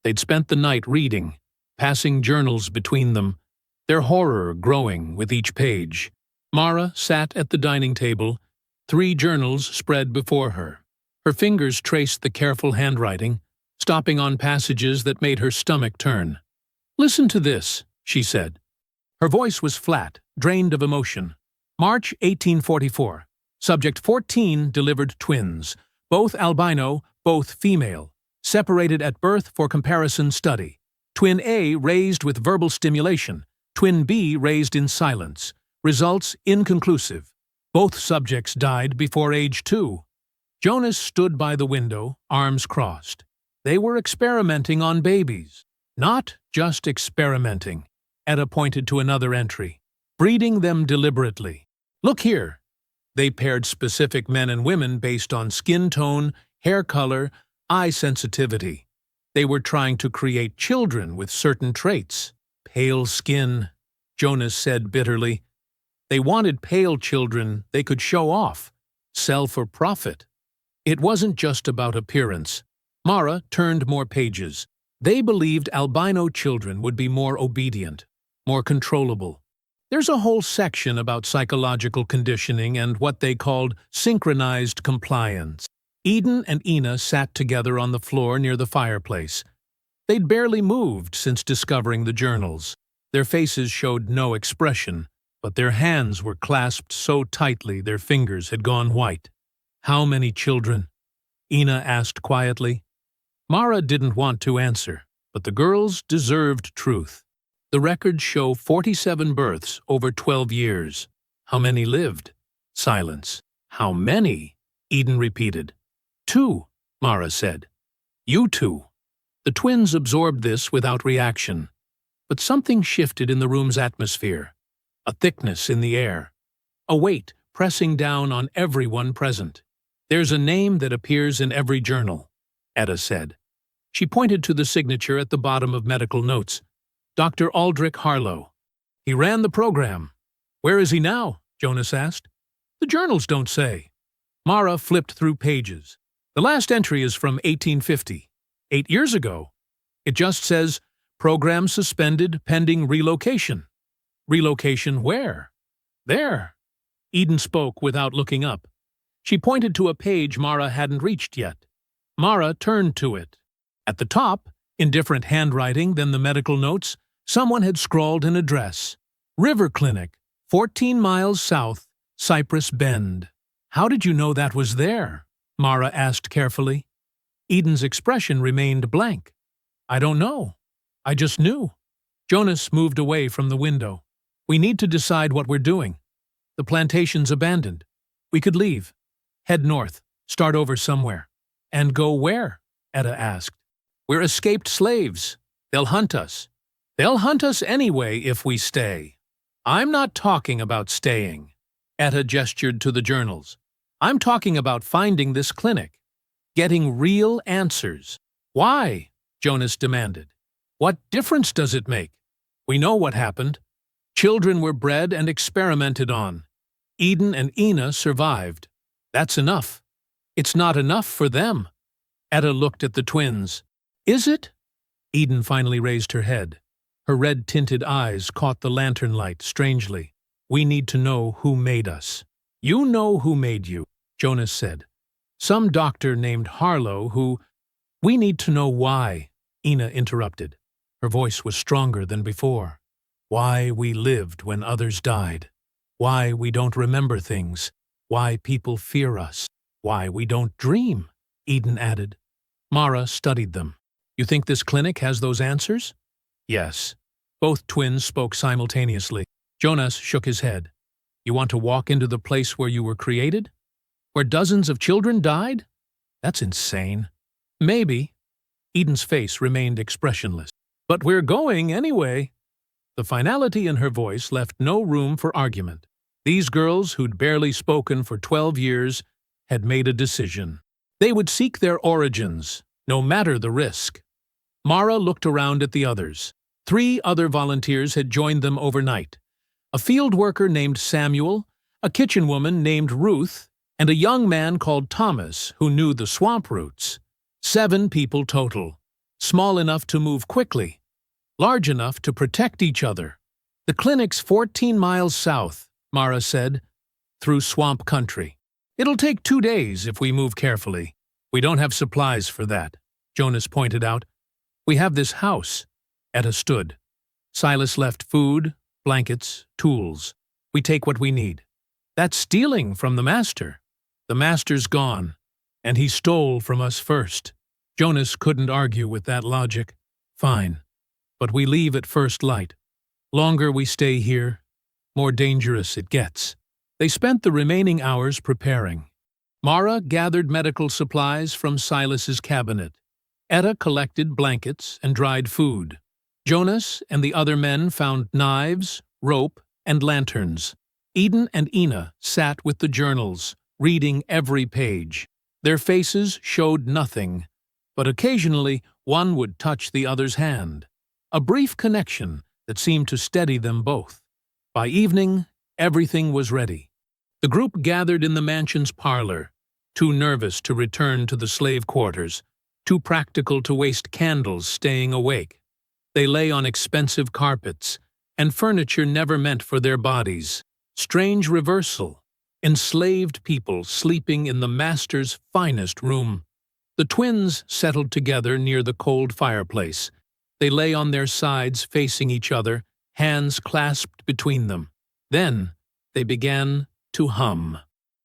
They'd spent the night reading, passing journals between them, their horror growing with each page. Mara sat at the dining table, 3 journals spread before her. Her fingers traced the careful handwriting, stopping on passages that made her stomach turn. "Listen to this," she said. Her voice was flat, drained of emotion. March 1844. Subject 14 delivered twins, both albino, both female, separated at birth for comparison study. Twin A raised with verbal stimulation. Twin Twin B raised in silence. Results inconclusive. Both subjects died before age 2. Jonas stood by the window, arms crossed. They were experimenting on babies. Not just experimenting. Etta pointed to another entry. Breeding them deliberately. Look here. They paired specific men and women based on skin tone, hair color, eye sensitivity. They were trying to create children with certain traits. Pale skin, Jonas said bitterly. They wanted pale children they could show off, sell for profit. It wasn't just about appearance. Mara turned more pages. They believed albino children would be more obedient, more controllable. There's a whole section about psychological conditioning and what they called synchronized compliance. Eden and Ina sat together on the floor near the fireplace. They'd barely moved since discovering the journals. Their faces showed no expression, but their hands were clasped so tightly their fingers had gone white. How many children? Ina asked quietly. Mara didn't want to answer, but the girls deserved truth. The records show 47 births over 12 years. How many lived? Silence. How many? Eden repeated. 2, Mara said. You 2. The twins absorbed this without reaction. But something shifted in the room's atmosphere. A thickness in the air. A weight pressing down on everyone present. There's a name that appears in every journal, Etta said. She pointed to the signature at the bottom of medical notes. Dr. Aldrich Harlow. He ran the program. Where is he now? Jonas asked. The journals don't say. Mara flipped through pages. The last entry is from 1850, 8 years ago. It just says, program suspended pending relocation. Relocation where? There. Eden spoke without looking up. She pointed to a page Mara hadn't reached yet. Mara turned to it. At the top, in different handwriting than the medical notes, someone had scrawled an address. River Clinic, 14 miles south, Cypress Bend. How did you know that was there? Mara asked carefully. Eden's expression remained blank. I don't know. I just knew. Jonas moved away from the window. We need to decide what we're doing. The plantation's abandoned. We could leave. Head north. Start over somewhere. And go where? Etta asked. We're escaped slaves. They'll hunt us. They'll hunt us anyway if we stay. I'm not talking about staying. Etta gestured to the journals. I'm talking about finding this clinic. Getting real answers. Why? Jonas demanded. What difference does it make? We know what happened. Children were bred and experimented on. Eden and Ina survived. That's enough. It's not enough for them. Etta looked at the twins. Is it? Eden finally raised her head. Her red-tinted eyes caught the lantern light strangely. We need to know who made us. You know who made you, Jonas said. Some doctor named Harlow who... We need to know why, Ina interrupted. Her voice was stronger than before. Why we lived when others died. Why we don't remember things. Why people fear us. Why we don't dream, Eden added. Mara studied them. You think this clinic has those answers? Yes. Both twins spoke simultaneously. Jonas shook his head. You want to walk into the place where you were created? Where dozens of children died? That's insane. Maybe. Eden's face remained expressionless. But we're going anyway. The finality in her voice left no room for argument. These girls, who'd barely spoken for 12 years, had made a decision. They would seek their origins, no matter the risk. Mara looked around at the others. 3 other volunteers had joined them overnight. A field worker named Samuel, a kitchen woman named Ruth, and a young man called Thomas who knew the swamp routes. 7 people total. Small enough to move quickly. Large enough to protect each other. The clinic's 14 miles south, Mara said, through swamp country. It'll take 2 days if we move carefully. We don't have supplies for that, Jonas pointed out. We have this house. Etta stood. Silas left food, blankets, tools. We take what we need. That's stealing from the master. The master's gone, and he stole from us first. Jonas couldn't argue with that logic. Fine. But we leave at first light. Longer we stay here, more dangerous it gets. They spent the remaining hours preparing. Mara gathered medical supplies from Silas's cabinet. Etta collected blankets and dried food. Jonas and the other men found knives, rope, and lanterns. Eden and Ina sat with the journals, reading every page. Their faces showed nothing, but occasionally one would touch the other's hand. A brief connection that seemed to steady them both. By evening, everything was ready. The group gathered in the mansion's parlor, too nervous to return to the slave quarters, too practical to waste candles staying awake. They lay on expensive carpets, and furniture never meant for their bodies. Strange reversal. Enslaved people sleeping in the master's finest room. The twins settled together near the cold fireplace. They lay on their sides facing each other, hands clasped between them. Then they began to hum.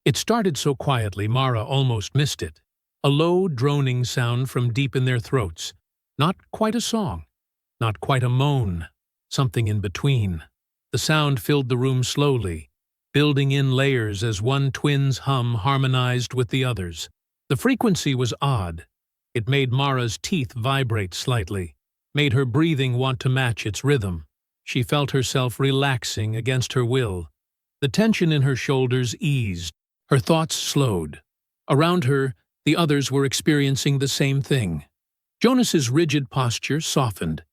It started so quietly Mara almost missed it. A low, droning sound from deep in their throats. Not quite a song, not quite a moan, something in between. The sound filled the room slowly, building in layers as one twin's hum harmonized with the others. The frequency was odd. It made Mara's teeth vibrate slightly, made her breathing want to match its rhythm. She felt herself relaxing against her will. The tension in her shoulders eased. Her thoughts slowed. Around her, the others were experiencing the same thing. Jonas's rigid posture softened.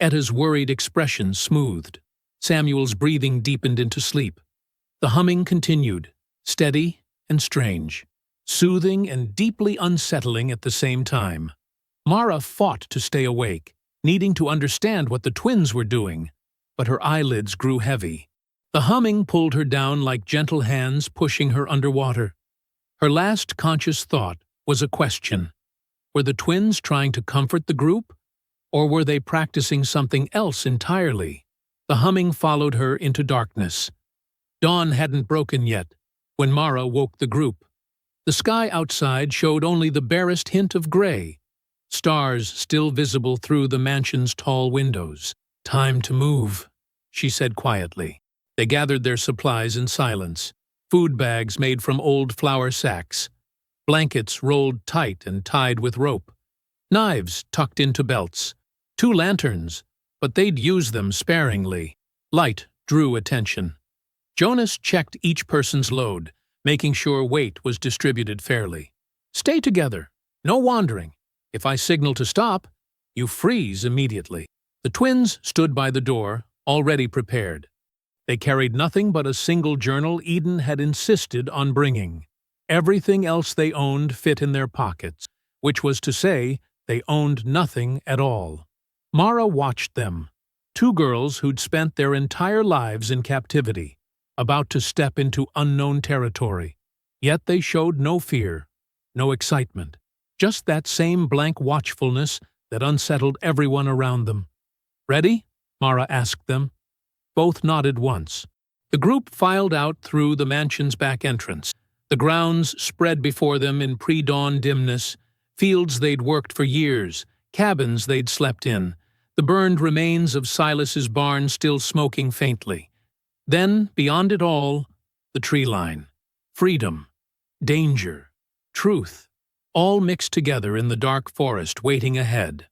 Etta's worried expression smoothed. Samuel's breathing deepened into sleep. The humming continued, steady and strange, soothing and deeply unsettling at the same time. Mara fought to stay awake, needing to understand what the twins were doing, but her eyelids grew heavy. The humming pulled her down like gentle hands pushing her underwater. Her last conscious thought was a question. Were the twins trying to comfort the group, or were they practicing something else entirely? The humming followed her into darkness. Dawn hadn't broken yet when Mara woke the group. The sky outside showed only the barest hint of gray, stars still visible through the mansion's tall windows. "Time to move," she said quietly. They gathered their supplies in silence. Food bags made from old flour sacks, blankets rolled tight and tied with rope, knives tucked into belts, 2 lanterns, but they'd use them sparingly. Light drew attention. Jonas checked each person's load, making sure weight was distributed fairly. "Stay together. No wandering. If I signal to stop, you freeze immediately." The twins stood by the door, already prepared. They carried nothing but a single journal Eden had insisted on bringing. Everything else they owned fit in their pockets, which was to say, they owned nothing at all. Mara watched them, 2 girls who'd spent their entire lives in captivity, about to step into unknown territory. Yet they showed no fear, no excitement, just that same blank watchfulness that unsettled everyone around them. "Ready?" Mara asked them. Both nodded once. The group filed out through the mansion's back entrance. The grounds spread before them in pre-dawn dimness, fields they'd worked for years, cabins they'd slept in, the burned remains of Silas's barn still smoking faintly. Then, beyond it all, the tree line. Freedom, danger, truth, all mixed together in the dark forest waiting ahead.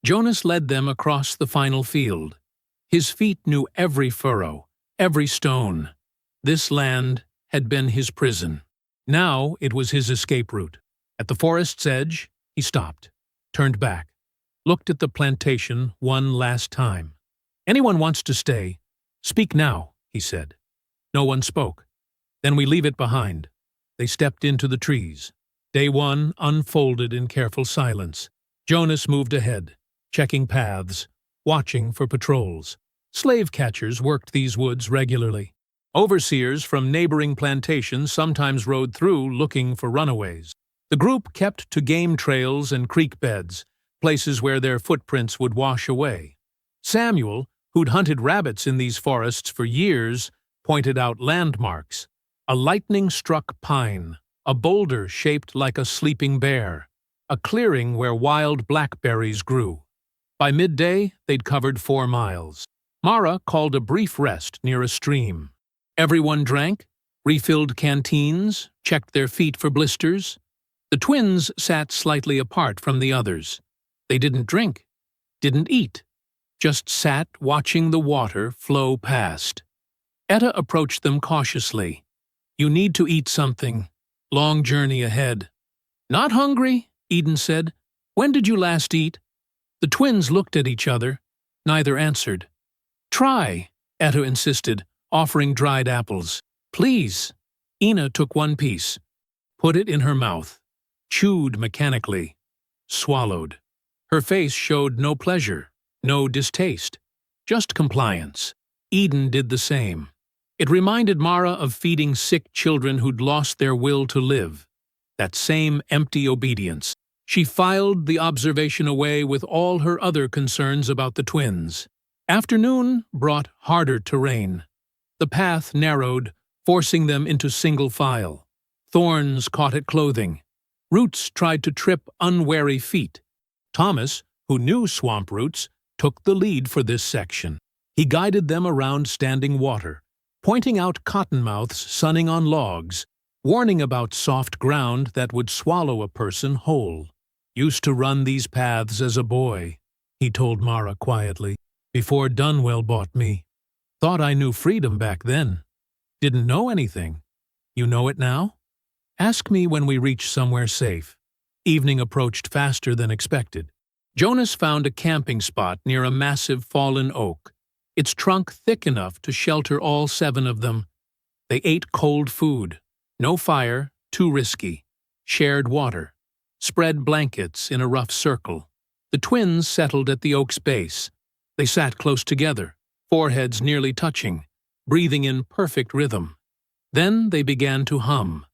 Jonas led them across the final field. His feet knew every furrow, every stone. This land had been his prison. Now it was his escape route. At the forest's edge, he stopped, turned back, looked at the plantation one last time. "Anyone wants to stay, speak now," he said. No one spoke. "Then we leave it behind." They stepped into the trees. Day 1 unfolded in careful silence. Jonas moved ahead, checking paths, watching for patrols. Slave catchers worked these woods regularly. Overseers from neighboring plantations sometimes rode through looking for runaways. The group kept to game trails and creek beds, places where their footprints would wash away. Samuel, who'd hunted rabbits in these forests for years, pointed out landmarks. A lightning-struck pine, a boulder shaped like a sleeping bear, a clearing where wild blackberries grew. By midday, they'd covered 4 miles. Mara called a brief rest near a stream. Everyone drank, refilled canteens, checked their feet for blisters. The twins sat slightly apart from the others. They didn't drink, didn't eat, just sat watching the water flow past. Etta approached them cautiously. "You need to eat something. Long journey ahead." "Not hungry," Eden said. "When did you last eat?" The twins looked at each other. Neither answered. "Try," Etta insisted, offering dried apples. "Please." Ina took one piece, put it in her mouth, chewed mechanically, swallowed. Her face showed no pleasure, no distaste, just compliance. Eden did the same. It reminded Mara of feeding sick children who'd lost their will to live. That same empty obedience. She filed the observation away with all her other concerns about the twins. Afternoon brought harder terrain. The path narrowed, forcing them into single file. Thorns caught at clothing. Roots tried to trip unwary feet. Thomas, who knew swamp roots, took the lead for this section. He guided them around standing water, pointing out cottonmouths sunning on logs, warning about soft ground that would swallow a person whole. "Used to run these paths as a boy," he told Mara quietly, "before Dunwell bought me. Thought I knew freedom back then. Didn't know anything. You know it now? Ask me when we reach somewhere safe." Evening approached faster than expected. Jonas found a camping spot near a massive fallen oak, its trunk thick enough to shelter all 7 of them. They ate cold food. No fire, too risky. Shared water. Spread blankets in a rough circle. The twins settled at the oak's base. They sat close together, foreheads nearly touching, breathing in perfect rhythm. Then they began to hum.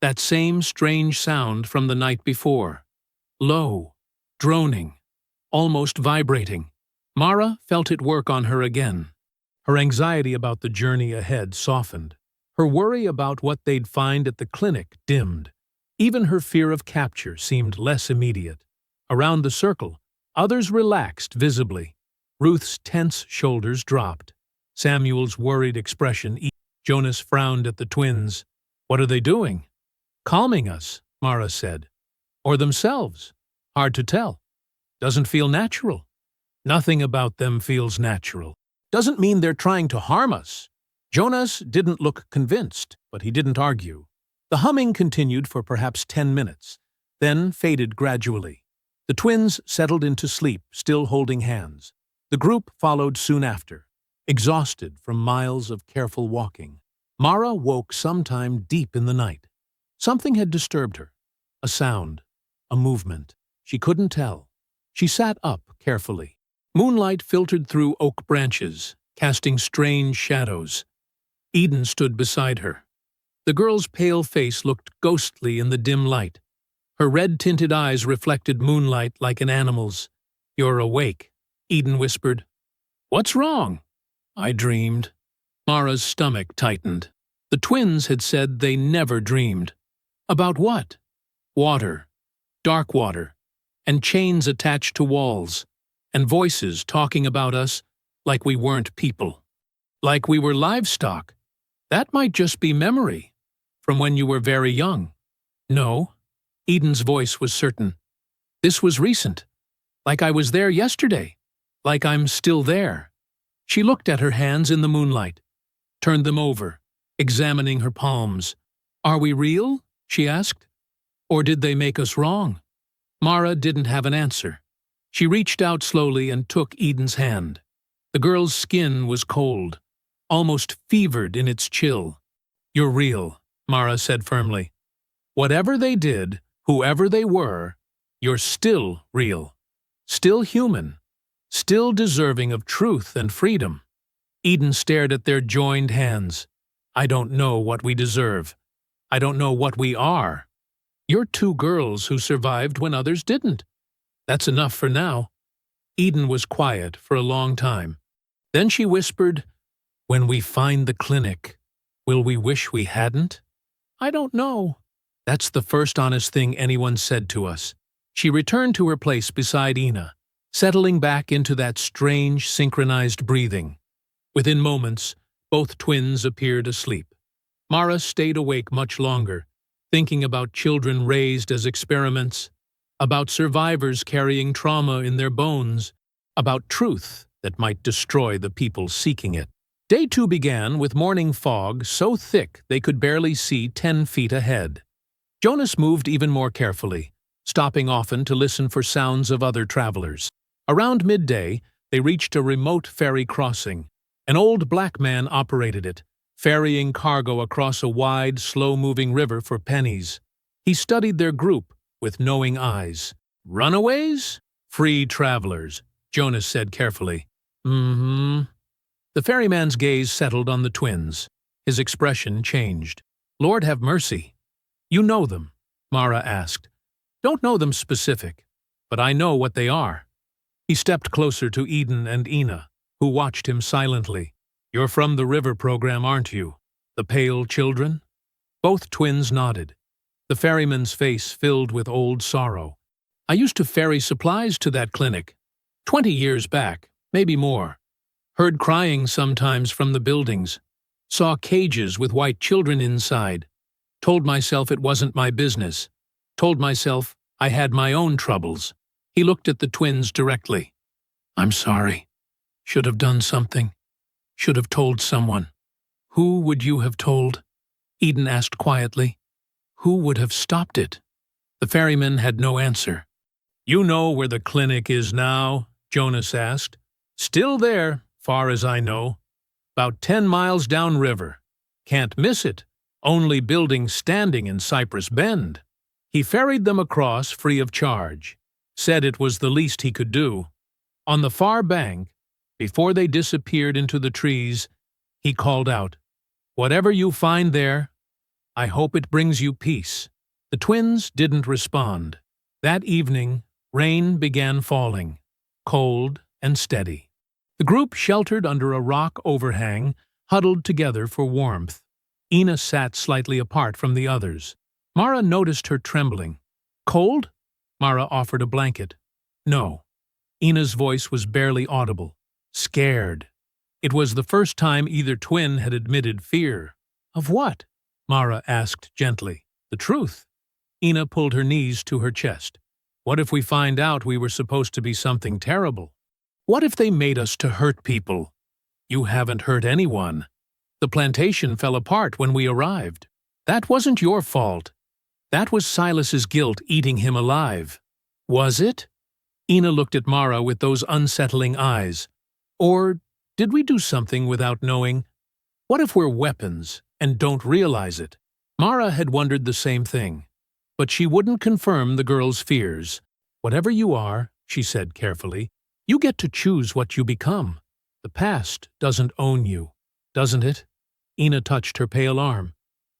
That same strange sound from the night before. Low, droning, almost vibrating. Mara felt it work on her again. Her anxiety about the journey ahead softened. Her worry about what they'd find at the clinic dimmed. Even her fear of capture seemed less immediate. Around the circle, others relaxed visibly. Ruth's tense shoulders dropped. Samuel's worried expression eased. Jonas frowned at the twins. "What are they doing?" "Calming us," Mara said. "Or themselves. Hard to tell. Doesn't feel natural." "Nothing about them feels natural. Doesn't mean they're trying to harm us." Jonas didn't look convinced, but he didn't argue. The humming continued for perhaps 10 minutes, then faded gradually. The twins settled into sleep, still holding hands. The group followed soon after, exhausted from miles of careful walking. Mara woke sometime deep in the night. Something had disturbed her. A sound, a movement. She couldn't tell. She sat up carefully. Moonlight filtered through oak branches, casting strange shadows. Eden stood beside her. The girl's pale face looked ghostly in the dim light. Her red-tinted eyes reflected moonlight like an animal's. "You're awake," Eden whispered. "What's wrong?" "I dreamed." Mara's stomach tightened. The twins had said they never dreamed. About what? Water, dark water, and chains attached to walls, and voices talking about us like we weren't people. Like we were livestock. That might just be memory, from when you were very young. No, Eden's voice was certain. This was recent. Like I was there yesterday. Like I'm still there. She looked at her hands in the moonlight, turned them over, examining her palms. "Are we real?" she asked. "Or did they make us wrong?" Mara didn't have an answer. She reached out slowly and took Eden's hand. The girl's skin was cold, almost fevered in its chill. "You're real," Mara said firmly. "Whatever they did, whoever they were, you're still real. Still human. Still deserving of truth and freedom." Eden stared at their joined hands. "I don't know what we deserve. I don't know what we are. You're 2 girls who survived when others didn't. That's enough for now." Eden was quiet for a long time. Then she whispered, "When we find the clinic, will we wish we hadn't?" "I don't know." "That's the first honest thing anyone said to us." She returned to her place beside Ina, settling back into that strange, synchronized breathing. Within moments, both twins appeared asleep. Mara stayed awake much longer, thinking about children raised as experiments, about survivors carrying trauma in their bones, about truth that might destroy the people seeking it. Day 2 began with morning fog so thick they could barely see 10 feet ahead. Jonas moved even more carefully, stopping often to listen for sounds of other travelers. Around midday, they reached a remote ferry crossing. An old black man operated it, ferrying cargo across a wide, slow-moving river for pennies. He studied their group with knowing eyes. "Runaways? Free travelers," Jonas said carefully. "Mm-hmm." The ferryman's gaze settled on the twins. His expression changed. "Lord have mercy. You know them?" Mara asked. "Don't know them specific, but I know what they are." He stepped closer to Eden and Ina, who watched him silently. "You're from the river program, aren't you? The Pale Children?" Both twins nodded. The ferryman's face filled with old sorrow. "I used to ferry supplies to that clinic. 20 years back, maybe more. Heard crying sometimes from the buildings. Saw cages with white children inside. Told myself it wasn't my business. Told myself I had my own troubles." He looked at the twins directly. "I'm sorry. Should have done something. Should have told someone." "Who would you have told?" Eden asked quietly. "Who would have stopped it?" The ferryman had no answer. "You know where the clinic is now?" Jonas asked. "Still there, far as I know. About 10 miles downriver. Can't miss it. Only building standing in Cypress Bend." He ferried them across free of charge. Said it was the least he could do. On the far bank, before they disappeared into the trees, he called out, "Whatever you find there, I hope it brings you peace." The twins didn't respond. That evening, rain began falling, cold and steady. The group sheltered under a rock overhang, huddled together for warmth. Ina sat slightly apart from the others. Mara noticed her trembling. "Cold?" Mara offered a blanket. "No." Ina's voice was barely audible. "Scared." It was the first time either twin had admitted fear. "Of what?" Mara asked gently. "The truth." Ina pulled her knees to her chest. "What if we find out we were supposed to be something terrible? What if they made us to hurt people? You haven't hurt anyone. The plantation fell apart when we arrived. That wasn't your fault. That was Silas's guilt eating him alive." "Was it?" Ina looked at Mara with those unsettling eyes. "Or did we do something without knowing? What if we're weapons and don't realize it?" Mara had wondered the same thing, but she wouldn't confirm the girl's fears. "Whatever you are," she said carefully, "you get to choose what you become. The past doesn't own you, doesn't it?" Ina touched her pale arm.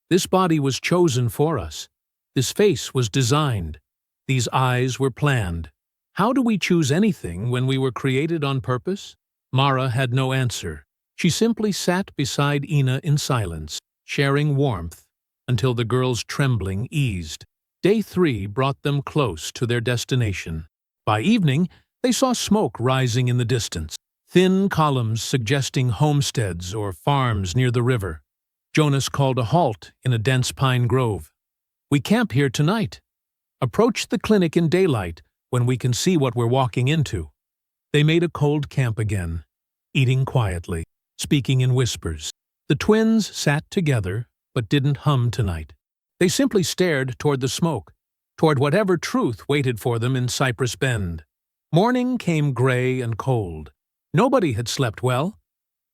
"This body was chosen for us. This face was designed. These eyes were planned. How do we choose anything when we were created on purpose?" Mara had no answer. She simply sat beside Ina in silence, sharing warmth, until the girl's trembling eased. Day 3 brought them close to their destination. By evening, they saw smoke rising in the distance, thin columns suggesting homesteads or farms near the river. Jonas called a halt in a dense pine grove. "We camp here tonight. Approach the clinic in daylight when we can see what we're walking into." They made a cold camp again, eating quietly, speaking in whispers. The twins sat together but didn't hum tonight. They simply stared toward the smoke, toward whatever truth waited for them in Cypress Bend. Morning came gray and cold. Nobody had slept well.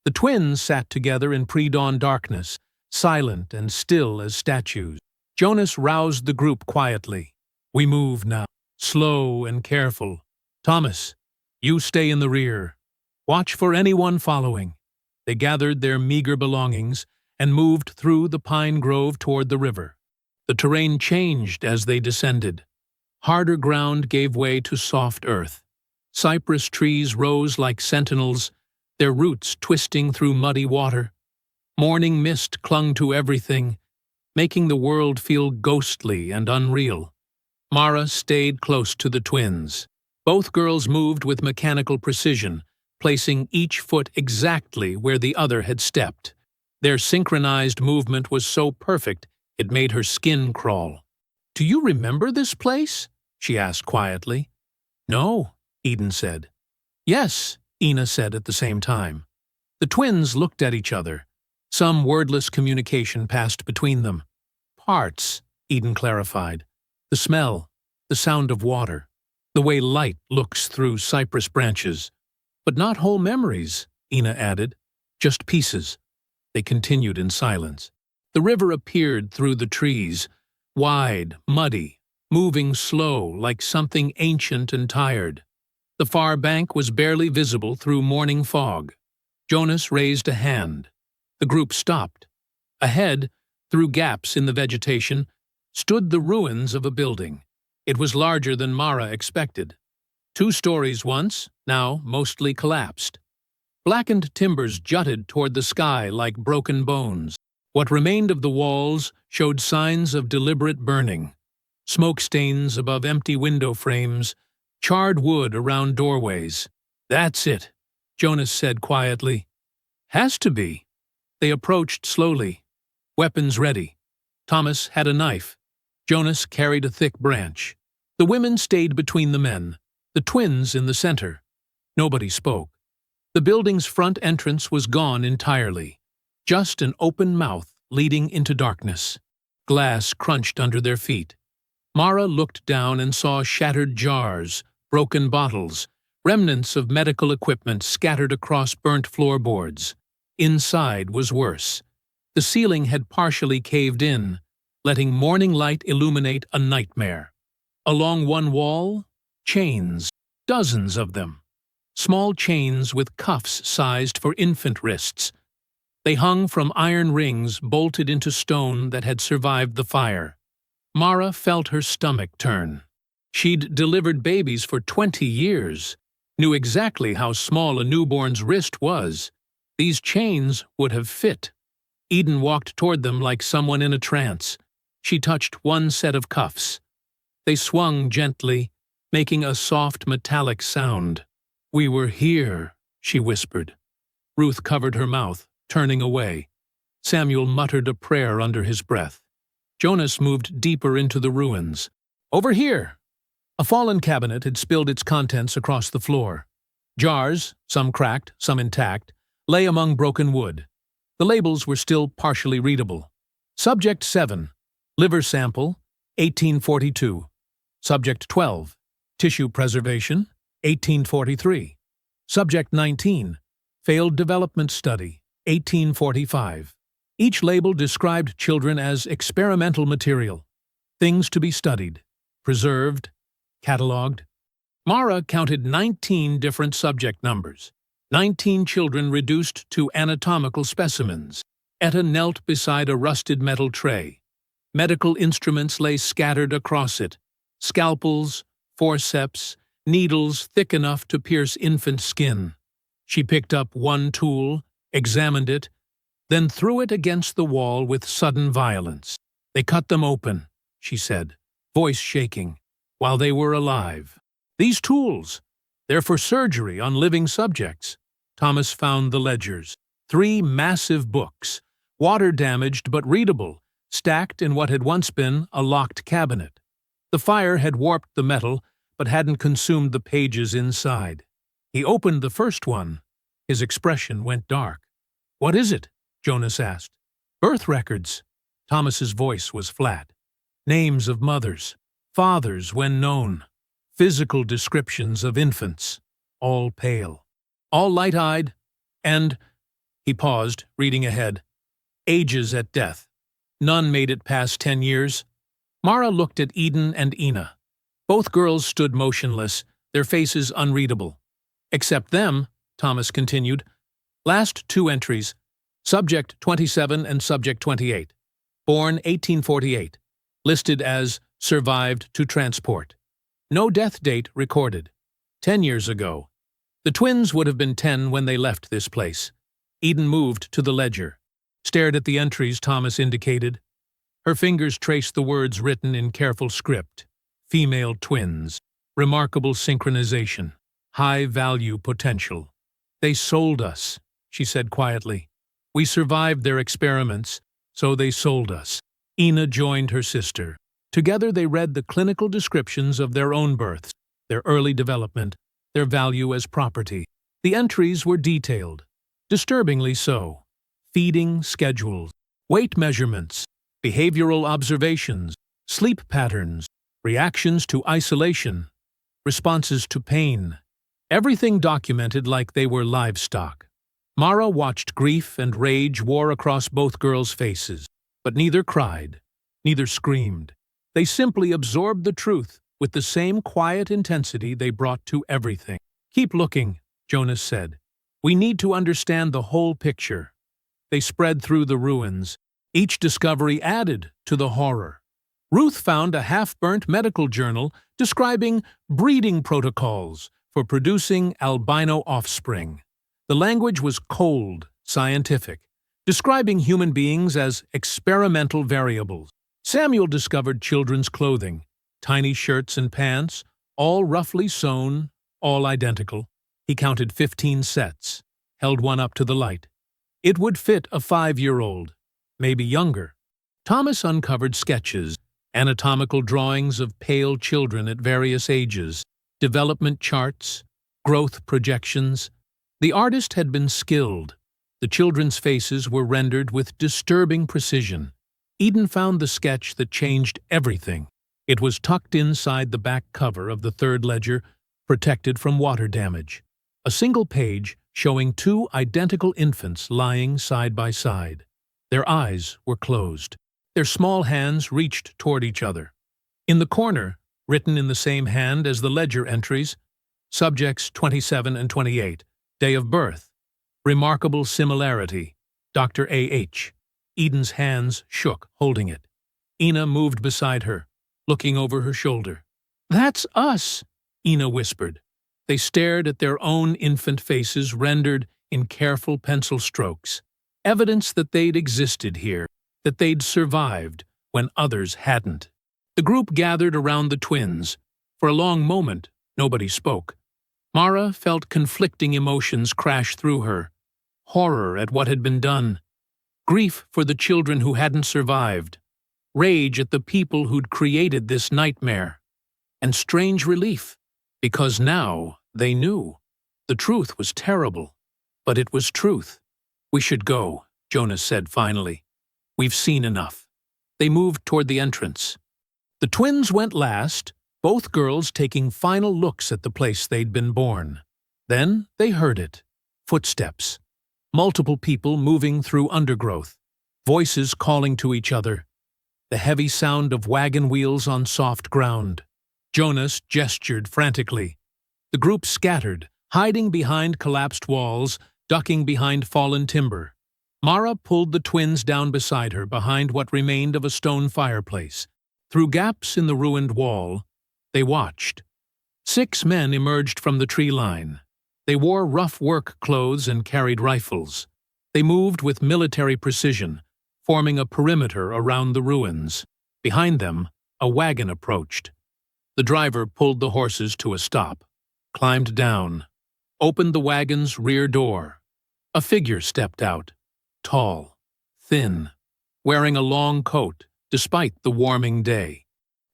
The twins sat together in pre-dawn darkness, silent and still as statues. Jonas roused the group quietly. "We move now, slow and careful. Thomas, you stay in the rear. Watch for anyone following." They gathered their meager belongings and moved through the pine grove toward the river. The terrain changed as they descended. Harder ground gave way to soft earth. Cypress trees rose like sentinels, their roots twisting through muddy water. Morning mist clung to everything, making the world feel ghostly and unreal. Mara stayed close to the twins. Both girls moved with mechanical precision, placing each foot exactly where the other had stepped. Their synchronized movement was so perfect it made her skin crawl. "Do you remember this place?" she asked quietly. "No," Eden said. "Yes," Ina said at the same time. The twins looked at each other. Some wordless communication passed between them. "Parts," Eden clarified. "The smell, the sound of water, the way light looks through cypress branches. But not whole memories," Ina added. "Just pieces." They continued in silence. The river appeared through the trees, wide, muddy, moving slow like something ancient and tired. The far bank was barely visible through morning fog. Jonas raised a hand. The group stopped. Ahead, through gaps in the vegetation, stood the ruins of a building. It was larger than Mara expected. 2 stories once, now mostly collapsed. Blackened timbers jutted toward the sky like broken bones. What remained of the walls showed signs of deliberate burning. Smoke stains above empty window frames, charred wood around doorways. "That's it," Jonas said quietly. "Has to be." They approached slowly, weapons ready. Thomas had a knife. Jonas carried a thick branch. The women stayed between the men, the twins in the center. Nobody spoke. The building's front entrance was gone entirely. Just an open mouth leading into darkness. Glass crunched under their feet. Mara looked down and saw shattered jars, broken bottles, remnants of medical equipment scattered across burnt floorboards. Inside was worse. The ceiling had partially caved in, letting morning light illuminate a nightmare. Along one wall, chains, dozens of them. Small chains with cuffs sized for infant wrists. They hung from iron rings bolted into stone that had survived the fire. Mara felt her stomach turn. She'd delivered babies for 20 years, knew exactly how small a newborn's wrist was. These chains would have fit. Eden walked toward them like someone in a trance. She touched one set of cuffs. They swung gently, making a soft metallic sound. "We were here," she whispered. Ruth covered her mouth, turning away. Samuel muttered a prayer under his breath. Jonas moved deeper into the ruins. "Over here!" A fallen cabinet had spilled its contents across the floor. Jars, some cracked, some intact, lay among broken wood. The labels were still partially readable. Subject 7, liver sample, 1842. Subject 12, tissue preservation, 1843. Subject 19, failed development study, 1845. Each label described children as experimental material, things to be studied, preserved, catalogued. Mara counted 19 different subject numbers, 19 children reduced to anatomical specimens. Etta knelt beside a rusted metal tray. Medical instruments lay scattered across it, scalpels, forceps, needles thick enough to pierce infant skin. She picked up one tool, examined it, then threw it against the wall with sudden violence. "They cut them open," she said, voice shaking, "while they were alive. These tools, they're for surgery on living subjects." Thomas found the ledgers. 3 massive books, water-damaged but readable, stacked in what had once been a locked cabinet. The fire had warped the metal, but hadn't consumed the pages inside. He opened the first one. His expression went dark. "What is it?" Jonas asked. "Birth records." Thomas's voice was flat. "Names of mothers, fathers when known, physical descriptions of infants, all pale, all light-eyed, and—" he paused, reading ahead, "ages at death. None made it past 10 years. Mara looked at Eden and Ina. Both girls stood motionless, their faces unreadable. "Except them," Thomas continued. "Last 2 entries, Subject 27 and Subject 28. Born 1848. Listed as survived to transport. No death date recorded. 10 years ago. The twins would have been 10 when they left this place." Eden moved to the ledger, stared at the entries Thomas indicated. Her fingers traced the words written in careful script. Female twins. Remarkable synchronization. High value potential. "They sold us," she said quietly. "We survived their experiments, so they sold us." Ina joined her sister. Together they read the clinical descriptions of their own births, their early development, their value as property. The entries were detailed, disturbingly so. Feeding schedules, weight measurements, behavioral observations, sleep patterns, reactions to isolation, responses to pain. Everything documented like they were livestock. Mara watched grief and rage war across both girls' faces, but neither cried, neither screamed. They simply absorbed the truth with the same quiet intensity they brought to everything. "Keep looking," Jonas said. "We need to understand the whole picture." They spread through the ruins. Each discovery added to the horror. Ruth found a half-burnt medical journal describing breeding protocols for producing albino offspring. The language was cold, scientific, describing human beings as experimental variables. Samuel discovered children's clothing, tiny shirts and pants, all roughly sewn, all identical. He counted 15 sets, held one up to the light. It would fit a 5-year-old, maybe younger. Thomas uncovered sketches, anatomical drawings of pale children at various ages, development charts, growth projections. The artist had been skilled. The children's faces were rendered with disturbing precision. Eden found the sketch that changed everything. It was tucked inside the back cover of the third ledger, protected from water damage. A single page showing 2 identical infants lying side by side. Their eyes were closed. Their small hands reached toward each other. In the corner, written in the same hand as the ledger entries, subjects 27 and 28, day of birth, remarkable similarity, Dr. A.H. Eden's hands shook, holding it. Ina moved beside her, looking over her shoulder. "That's us," Ina whispered. They stared at their own infant faces rendered in careful pencil strokes, evidence that they'd existed here, that they'd survived when others hadn't. The group gathered around the twins. For a long moment, nobody spoke. Mara felt conflicting emotions crash through her. Horror at what had been done. Grief for the children who hadn't survived. Rage at the people who'd created this nightmare. And strange relief, because now they knew. The truth was terrible, but it was truth. "We should go," Jonas said finally. "We've seen enough." They moved toward the entrance. The twins went last, both girls taking final looks at the place they'd been born. Then they heard it. Footsteps. Multiple people moving through undergrowth. Voices calling to each other. The heavy sound of wagon wheels on soft ground. Jonas gestured frantically. The group scattered, hiding behind collapsed walls, ducking behind fallen timber. Mara pulled the twins down beside her behind what remained of a stone fireplace. Through gaps in the ruined wall, they watched. 6 men emerged from the tree line. They wore rough work clothes and carried rifles. They moved with military precision, forming a perimeter around the ruins. Behind them, a wagon approached. The driver pulled the horses to a stop, climbed down, opened the wagon's rear door. A figure stepped out, tall, thin, wearing a long coat, despite the warming day.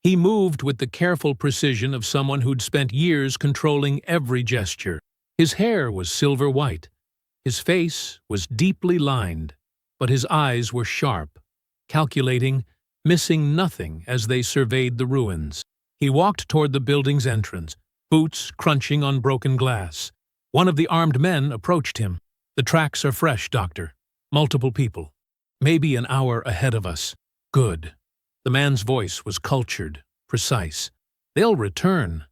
He moved with the careful precision of someone who'd spent years controlling every gesture. His hair was silver white. His face was deeply lined, but his eyes were sharp, calculating, missing nothing as they surveyed the ruins. He walked toward the building's entrance, boots crunching on broken glass. One of the armed men approached him. "The tracks are fresh, Doctor. Multiple people. Maybe an hour ahead of us." "Good." The man's voice was cultured, precise. "They'll return.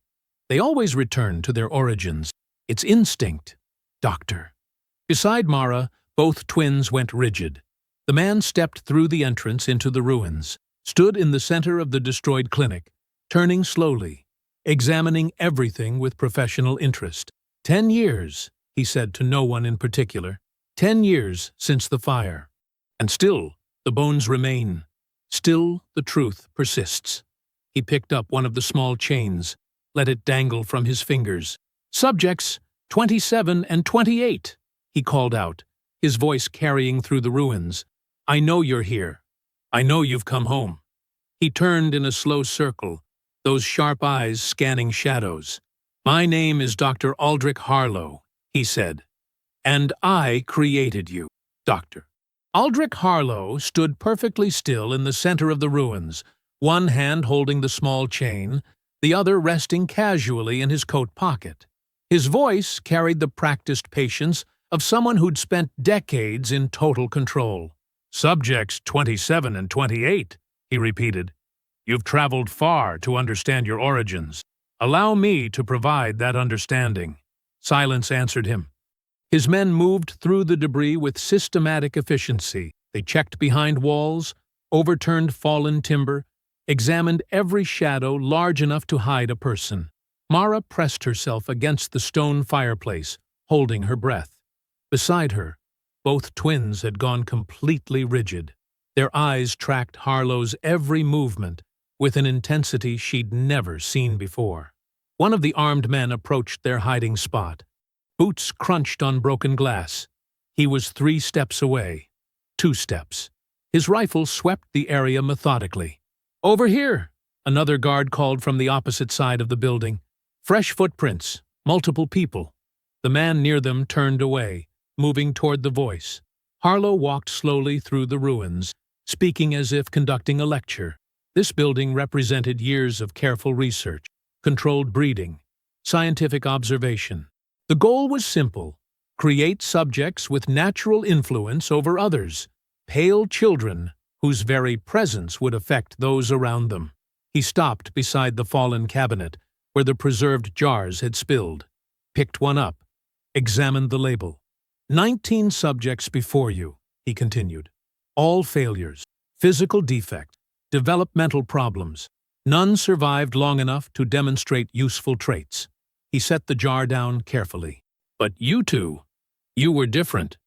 They always return to their origins. It's instinct, Doctor." Beside Mara, both twins went rigid. The man stepped through the entrance into the ruins, stood in the center of the destroyed clinic, turning slowly, examining everything with professional interest. 10 years, he said to no one in particular. 10 years since the fire. And still, the bones remain. Still, the truth persists. He picked up one of the small chains, let it dangle from his fingers. "Subjects, 27 and 28, he called out, his voice carrying through the ruins. I know you're here. I know you've come home. He turned in a slow circle, those sharp eyes scanning shadows. My name is Dr. Aldrich Harlow, he said. And I created you, Doctor. Aldrich Harlow stood perfectly still in the center of the ruins, one hand holding the small chain, the other resting casually in his coat pocket. His voice carried the practiced patience of someone who'd spent decades in total control. Subjects 27 and 28, he repeated. You've traveled far to understand your origins. Allow me to provide that understanding. Silence answered him. His men moved through the debris with systematic efficiency. They checked behind walls, overturned fallen timber, examined every shadow large enough to hide a person. Mara pressed herself against the stone fireplace, holding her breath. Beside her, both twins had gone completely rigid. Their eyes tracked Harlow's every movement with an intensity she'd never seen before. One of the armed men approached their hiding spot. Boots crunched on broken glass. He was 3 steps away. 2 steps. His rifle swept the area methodically. Over here, another guard called from the opposite side of the building. Fresh footprints, multiple people. The man near them turned away, moving toward the voice. Harlow walked slowly through the ruins, speaking as if conducting a lecture. This building represented years of careful research, controlled breeding, scientific observation. The goal was simple: create subjects with natural influence over others, pale children whose very presence would affect those around them. He stopped beside the fallen cabinet where the preserved jars had spilled, picked one up, examined the label. 19 subjects before you, he continued. All failures, physical defect, developmental problems. None survived long enough to demonstrate useful traits. He set the jar down carefully. But you two, you were different.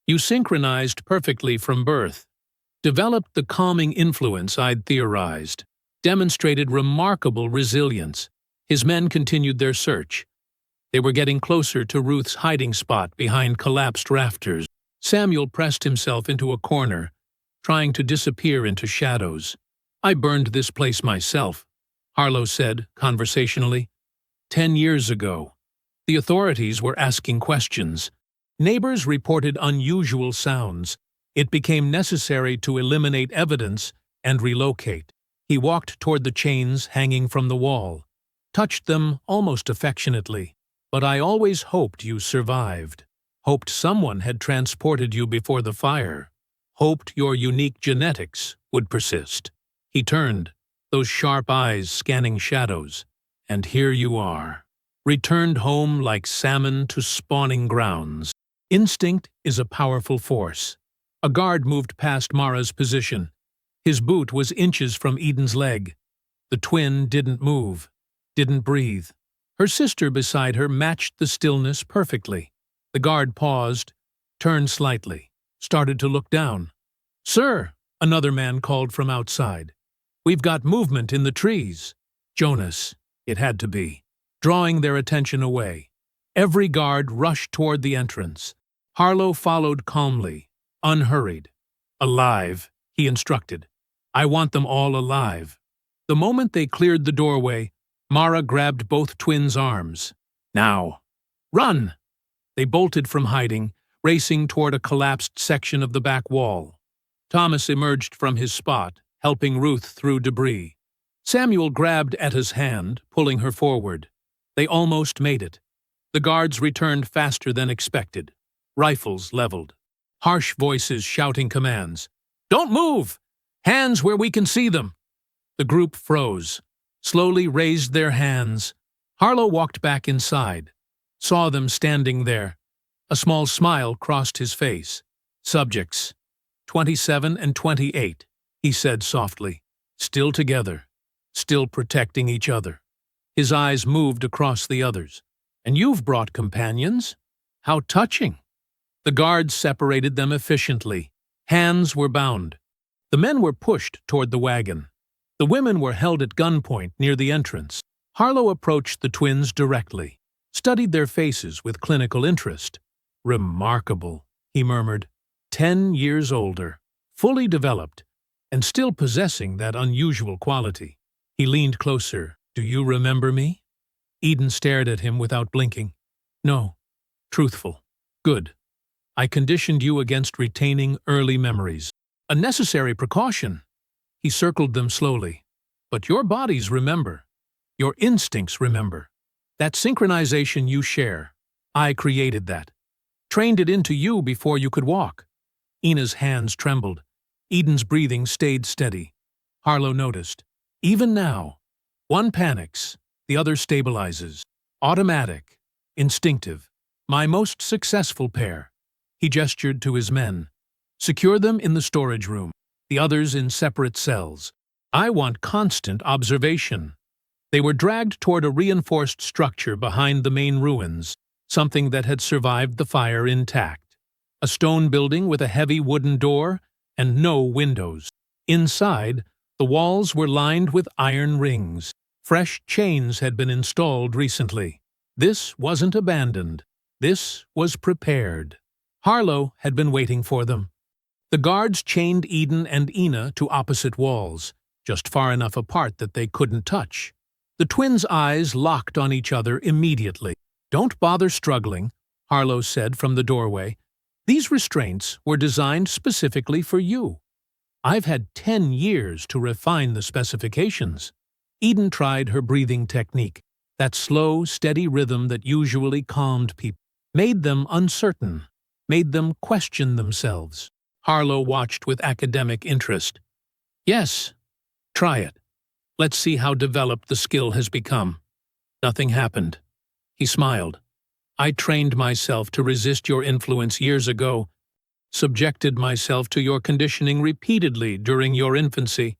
You synchronized perfectly from birth, developed the calming influence I'd theorized, demonstrated remarkable resilience. His men continued their search. They were getting closer to Ruth's hiding spot behind collapsed rafters. Samuel pressed himself into a corner, trying to disappear into shadows. I burned this place myself, Harlow said conversationally. 10 years ago. The authorities were asking questions. Neighbors reported unusual sounds. It became necessary to eliminate evidence and relocate. He walked toward the chains hanging from the wall, touched them almost affectionately. But I always hoped you survived. Hoped someone had transported you before the fire. Hoped your unique genetics would persist. He turned, those sharp eyes scanning shadows. And here you are, returned home like salmon to spawning grounds. Instinct is a powerful force. A guard moved past Mara's position. His boot was inches from Eden's leg. The twin didn't move, didn't breathe. Her sister beside her matched the stillness perfectly. The guard paused, turned slightly, started to look down. Sir, another man called from outside. We've got movement in the trees. Jonas, it had to be, drawing their attention away. Every guard rushed toward the entrance. Harlow followed calmly, unhurried. Alive, he instructed. I want them all alive. The moment they cleared the doorway, Mara grabbed both twins' arms. Now, run! They bolted from hiding, racing toward a collapsed section of the back wall. Thomas emerged from his spot, helping Ruth through debris. Samuel grabbed Etta's hand, pulling her forward. They almost made it. The guards returned faster than expected, rifles leveled. Harsh voices shouting commands. Don't move! Hands where we can see them! The group froze, slowly raised their hands. Harlow walked back inside, saw them standing there. A small smile crossed his face. Subjects, 27 and 28, he said softly. Still together, still protecting each other. His eyes moved across the others. And you've brought companions? How touching! The guards separated them efficiently. Hands were bound. The men were pushed toward the wagon. The women were held at gunpoint near the entrance. Harlow approached the twins directly. studied their faces with clinical interest. "Remarkable," he murmured. 10 years older, fully developed, and still possessing that unusual quality. He leaned closer. "Do you remember me?" Eden stared at him without blinking. "No. Truthful. Good. I conditioned you against retaining early memories. A necessary precaution." He circled them slowly. "But your bodies remember. Your instincts remember. That synchronization you share. I created that. Trained it into you before you could walk." Ina's hands trembled. Eden's breathing stayed steady. Harlow noticed. Even now, one panics, the other stabilizes. Automatic, instinctive. My most successful pair. He gestured to his men. "Secure them in the storage room, the others in separate cells. I want constant observation." They were dragged toward a reinforced structure behind the main ruins, something that had survived the fire intact. A stone building with a heavy wooden door and no windows. Inside, the walls were lined with iron rings. Fresh chains had been installed recently. This wasn't abandoned. This was prepared. Harlow had been waiting for them. The guards chained Eden and Ina to opposite walls, just far enough apart that they couldn't touch. The twins' eyes locked on each other immediately. "Don't bother struggling," Harlow said from the doorway. "These restraints were designed specifically for you. I've had 10 years to refine the specifications." Eden tried her breathing technique, that slow, steady rhythm that usually calmed people, made them uncertain, made them question themselves. Harlow watched with academic interest. "Yes, try it. Let's see how developed the skill has become." Nothing happened. He smiled. "I trained myself to resist your influence years ago, subjected myself to your conditioning repeatedly during your infancy,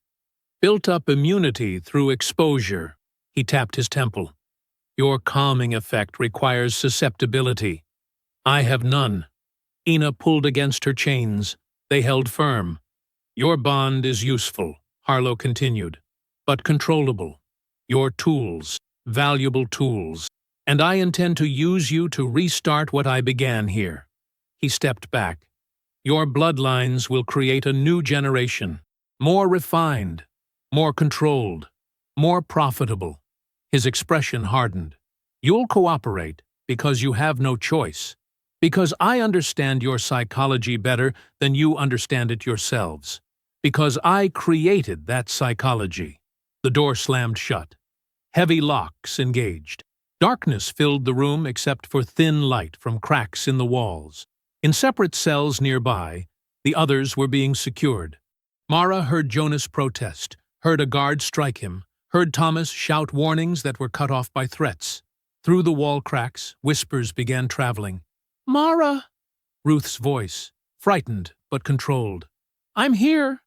built up immunity through exposure." He tapped his temple. "Your calming effect requires susceptibility. I have none." Ina pulled against her chains. They held firm. "Your bond is useful," Harlow continued, "but controllable. Your tools, valuable tools. And I intend to use you to restart what I began here." He stepped back. "Your bloodlines will create a new generation, more refined, more controlled, more profitable." His expression hardened. "You'll cooperate because you have no choice, because I understand your psychology better than you understand it yourselves, because I created that psychology." The door slammed shut. Heavy locks engaged. Darkness filled the room except for thin light from cracks in the walls. In separate cells nearby, the others were being secured. Mara heard Jonas protest, heard a guard strike him, heard Thomas shout warnings that were cut off by threats. Through the wall cracks, whispers began traveling. "Mara!" Ruth's voice, frightened but controlled. "I'm here."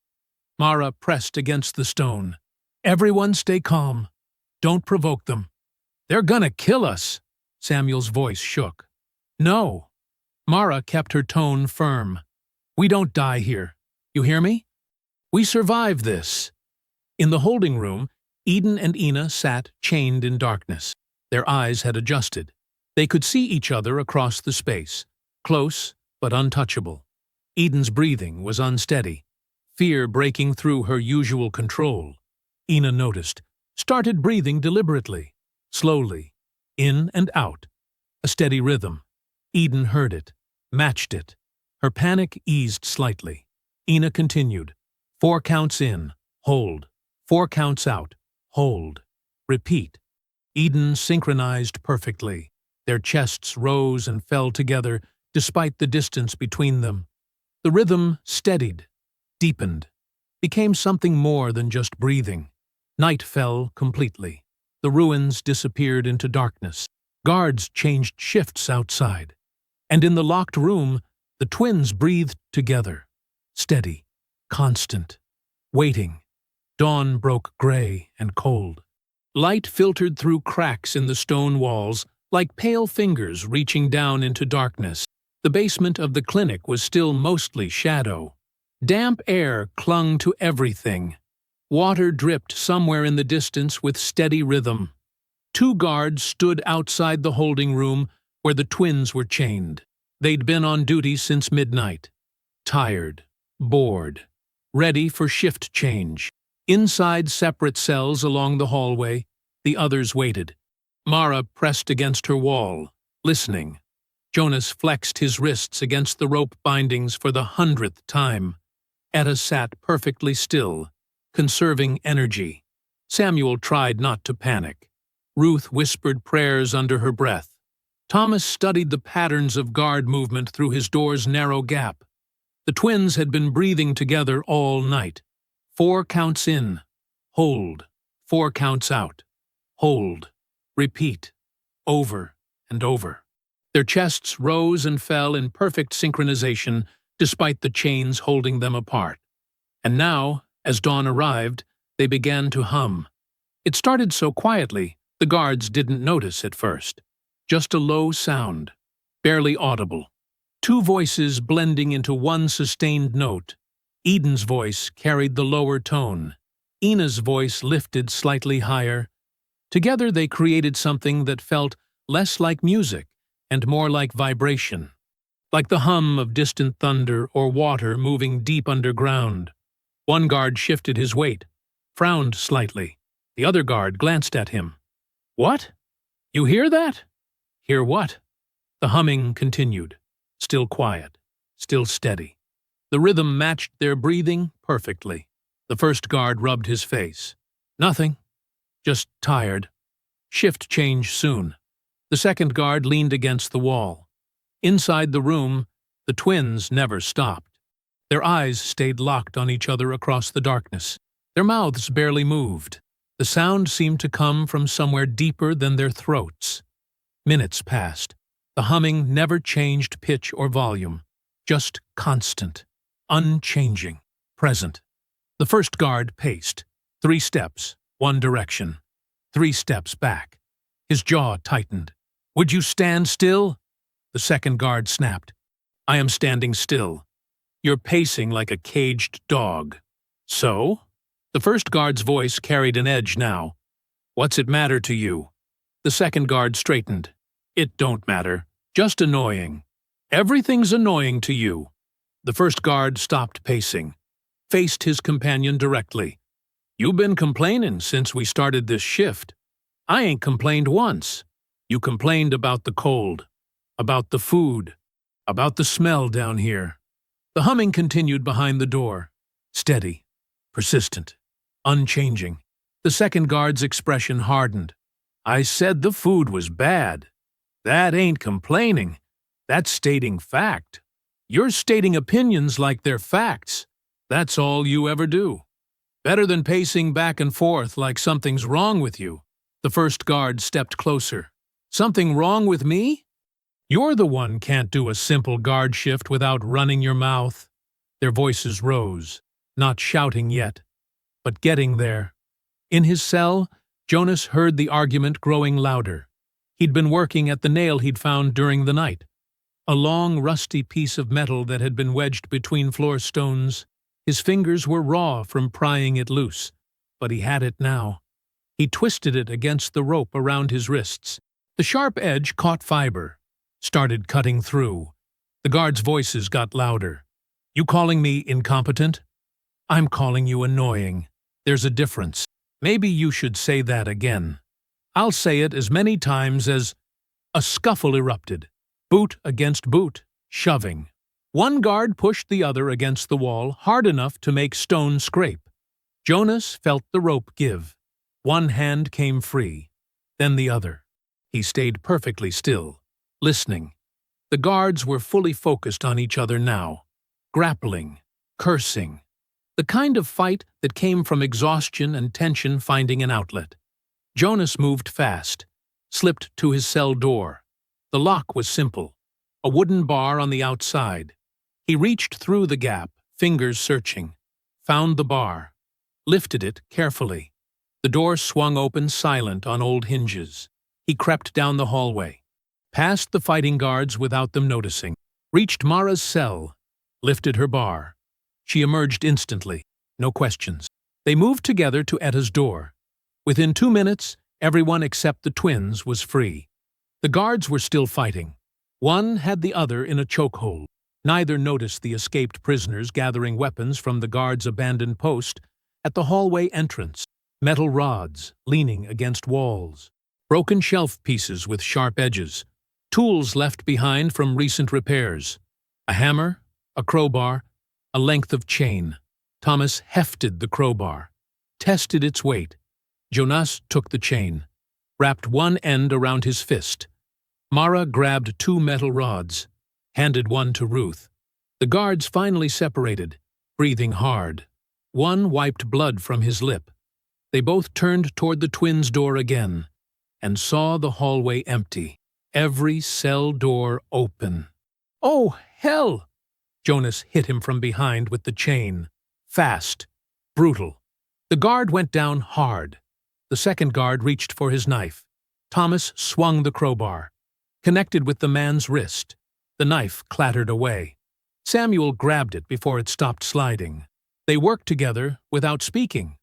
Mara pressed against the stone. "Everyone stay calm. Don't provoke them." "They're gonna kill us." Samuel's voice shook. "No." Mara kept her tone firm. "We don't die here. You hear me? We survive this." In the holding room, Eden and Ina sat chained in darkness. Their eyes had adjusted. They could see each other across the space, close but untouchable. Eden's breathing was unsteady, fear breaking through her usual control. Ina noticed, started breathing deliberately, slowly, in and out. A steady rhythm. Eden heard it, matched it. Her panic eased slightly. Ina continued. 4 counts in, hold. 4 counts out, hold. Repeat. Eden synchronized perfectly. Their chests rose and fell together, despite the distance between them. The rhythm steadied, deepened, became something more than just breathing. Night fell completely. The ruins disappeared into darkness. Guards changed shifts outside. And in the locked room, the twins breathed together. Steady, constant, waiting. Dawn broke gray and cold. Light filtered through cracks in the stone walls, like pale fingers reaching down into darkness. The basement of the clinic was still mostly shadow. Damp air clung to everything. Water dripped somewhere in the distance with steady rhythm. Two guards stood outside the holding room where the twins were chained. They'd been on duty since midnight. Tired, bored, ready for shift change. Inside separate cells along the hallway, the others waited. Mara pressed against her wall, listening. Jonas flexed his wrists against the rope bindings for the 100th time. Etta sat perfectly still, conserving energy. Samuel tried not to panic. Ruth whispered prayers under her breath. Thomas studied the patterns of guard movement through his door's narrow gap. The twins had been breathing together all night. 4 counts in. Hold. 4 counts out. Hold. Repeat. Over and over. Their chests rose and fell in perfect synchronization despite the chains holding them apart. And now, as dawn arrived, they began to hum. It started so quietly, the guards didn't notice at first. Just a low sound, barely audible. 2 voices blending into one sustained note. Eden's voice carried the lower tone. Ina's voice lifted slightly higher. Together they created something that felt less like music and more like vibration, like the hum of distant thunder or water moving deep underground. One guard shifted his weight, frowned slightly. The other guard glanced at him. "What? You hear that?" "Hear what?" The humming continued, still quiet, still steady. The rhythm matched their breathing perfectly. The first guard rubbed his face. "Nothing. Just tired. Shift change soon." The second guard leaned against the wall. Inside the room, the twins never stopped. Their eyes stayed locked on each other across the darkness. Their mouths barely moved. The sound seemed to come from somewhere deeper than their throats. Minutes passed. The humming never changed pitch or volume, just constant, unchanging, present. The first guard paced. 3 steps, one direction. 3 steps back. His jaw tightened. "Would you stand still?" The second guard snapped. "I am standing still. You're pacing like a caged dog." "So?" The first guard's voice carried an edge now. "What's it matter to you?" The second guard straightened. "It don't matter. Just annoying. Everything's annoying to you." The first guard stopped pacing, faced his companion directly. "You been complainin' since we started this shift. I ain't complained once. You complained about the cold, about the food, about the smell down here." The humming continued behind the door, steady, persistent, unchanging. The second guard's expression hardened. "I said the food was bad. That ain't complaining. That's stating fact. You're stating opinions like they're facts. That's all you ever do. Better than pacing back and forth like something's wrong with you." The first guard stepped closer. "Something wrong with me? You're the one can't do a simple guard shift without running your mouth." Their voices rose, not shouting yet, but getting there. In his cell, Jonas heard the argument growing louder. He'd been working at the nail he'd found during the night. A long, rusty piece of metal that had been wedged between floor stones. His fingers were raw from prying it loose, but he had it now. He twisted it against the rope around his wrists. The sharp edge caught fiber, started cutting through. The guards' voices got louder. "You calling me incompetent?" "I'm calling you annoying. There's a difference. Maybe you should say that again." "I'll say it as many times as—" A scuffle erupted. Boot against boot, shoving. One guard pushed the other against the wall hard enough to make stone scrape. Jonas felt the rope give. One hand came free, then the other. He stayed perfectly still, listening. The guards were fully focused on each other now, grappling, cursing. The kind of fight that came from exhaustion and tension finding an outlet. Jonas moved fast, slipped to his cell door. The lock was simple, a wooden bar on the outside. He reached through the gap, fingers searching, found the bar, lifted it carefully. The door swung open silent on old hinges. He crept down the hallway, past the fighting guards without them noticing, reached Mara's cell, lifted her bar. She emerged instantly, no questions. They moved together to Etta's door. Within 2 minutes, Everyone except the twins was free. The guards were still fighting. One had the other in a chokehold. Neither noticed the escaped prisoners gathering weapons from the guards' abandoned post at the hallway entrance. Metal rods leaning against walls. Broken shelf pieces with sharp edges. Tools left behind from recent repairs. A hammer, a crowbar, a length of chain. Thomas hefted the crowbar, tested its weight. Jonas took the chain, wrapped one end around his fist. Mara grabbed 2 metal rods, handed one to Ruth. The guards finally separated, breathing hard. One wiped blood from his lip. They both turned toward the twins' door again and saw the hallway empty, every cell door open. "Oh, hell!" Jonas hit him from behind with the chain. Fast, brutal. The guard went down hard. The second guard reached for his knife. Thomas swung the crowbar, connected with the man's wrist. The knife clattered away. Samuel grabbed it before it stopped sliding. They worked together without speaking.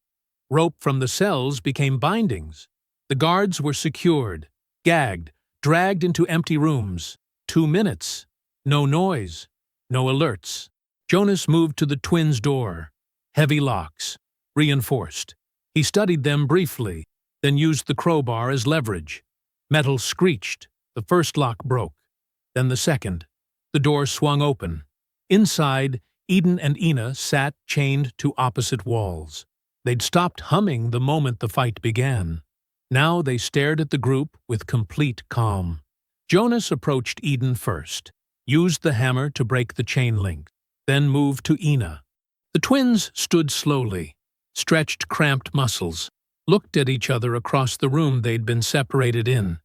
Rope from the cells became bindings. The guards were secured, gagged, dragged into empty rooms. 2 minutes. No noise. No alerts. Jonas moved to the twins' door. Heavy locks. Reinforced. He studied them briefly, then used the crowbar as leverage. Metal screeched. The first lock broke. Then the second. The door swung open. Inside, Eden and Ina sat chained to opposite walls. They'd stopped humming the moment the fight began. Now they stared at the group with complete calm. Jonas approached Eden first, used the hammer to break the chain link, then moved to Ina. The twins stood slowly, stretched cramped muscles, looked at each other across the room they'd been separated in.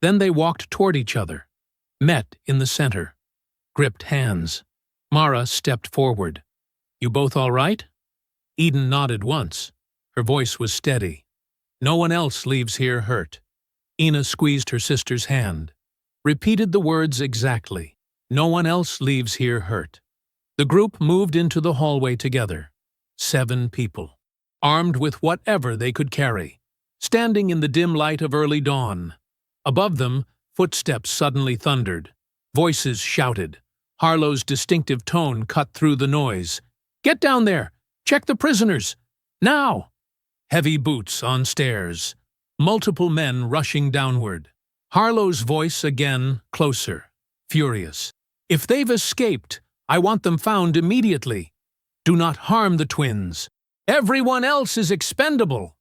Then they walked toward each other, met in the center, gripped hands. Mara stepped forward. "You both all right?" Eden nodded once. Her voice was steady. "No one else leaves here hurt." Ina squeezed her sister's hand, repeated the words exactly. "No one else leaves here hurt." The group moved into the hallway together. 7 people, armed with whatever they could carry, standing in the dim light of early dawn. Above them, footsteps suddenly thundered. Voices shouted. Harlow's distinctive tone cut through the noise. "Get down there! Check the prisoners! Now!" Heavy boots on stairs. Multiple men rushing downward. Harlow's voice again, closer, furious. "If they've escaped, I want them found immediately. Do not harm the twins. Everyone else is expendable."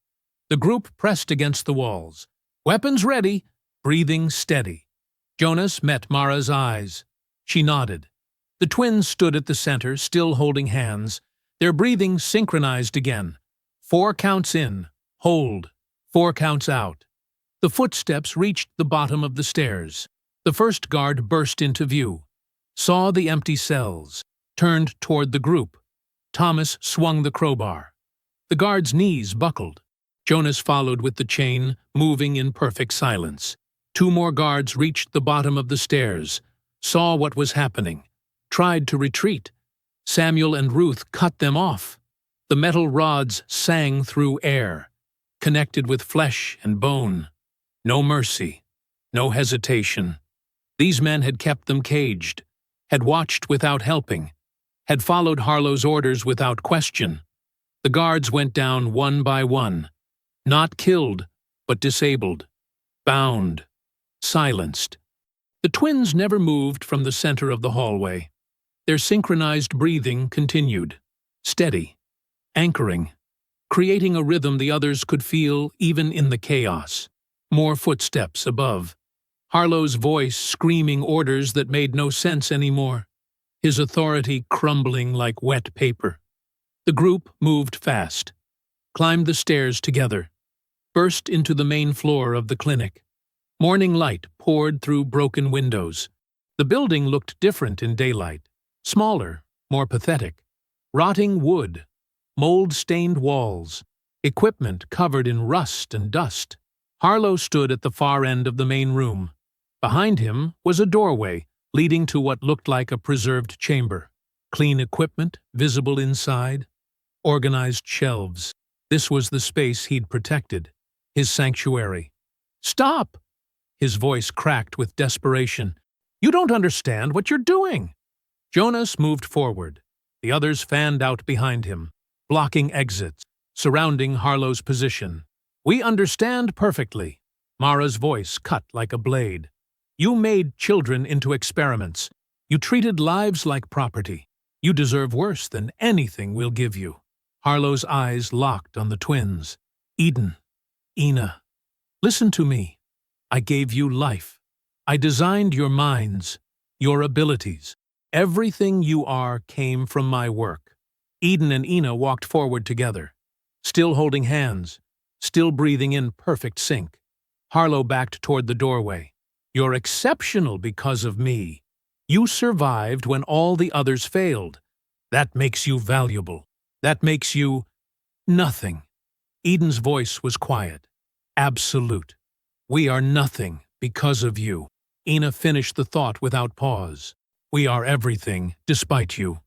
The group pressed against the walls, weapons ready, breathing steady. Jonas met Mara's eyes. She nodded. The twins stood at the center, still holding hands, their breathing synchronized again. 4 counts in, hold, 4 counts out. The footsteps reached the bottom of the stairs. The first guard burst into view, saw the empty cells, turned toward the group. Thomas swung the crowbar. The guard's knees buckled. Jonas followed with the chain, moving in perfect silence. 2 more guards reached the bottom of the stairs, saw what was happening, tried to retreat. Samuel and Ruth cut them off. The metal rods sang through air, connected with flesh and bone. No mercy, no hesitation. These men had kept them caged, had watched without helping, had followed Harlow's orders without question. The guards went down one by one, not killed, but disabled, bound, silenced. The twins never moved from the center of the hallway. Their synchronized breathing continued, steady, anchoring, creating a rhythm the others could feel even in the chaos. More footsteps above. Harlow's voice screaming orders that made no sense anymore, his authority crumbling like wet paper. The group moved fast, climbed the stairs together, burst into the main floor of the clinic. Morning light poured through broken windows. The building looked different in daylight, smaller, more pathetic. Rotting wood, mold-stained walls, equipment covered in rust and dust. Harlow stood at the far end of the main room. Behind him was a doorway leading to what looked like a preserved chamber. Clean equipment visible inside, organized shelves. This was the space he'd protected, his sanctuary. Stop! His voice cracked with desperation. You don't understand what you're doing. Jonas moved forward. The others fanned out behind him, blocking exits, surrounding Harlow's position. We understand perfectly. Mara's voice cut like a blade. You made children into experiments. You treated lives like property. You deserve worse than anything we'll give you. Harlow's eyes locked on the twins. Eden, Ina, listen to me. I gave you life. I designed your minds, your abilities. Everything you are came from my work. Eden and Ina walked forward together, still holding hands, still breathing in perfect sync. Harlow backed toward the doorway. You're exceptional because of me. You survived when all the others failed. That makes you valuable. That makes you nothing. Eden's voice was quiet, absolute. We are nothing because of you. Ina finished the thought without pause. We are everything despite you.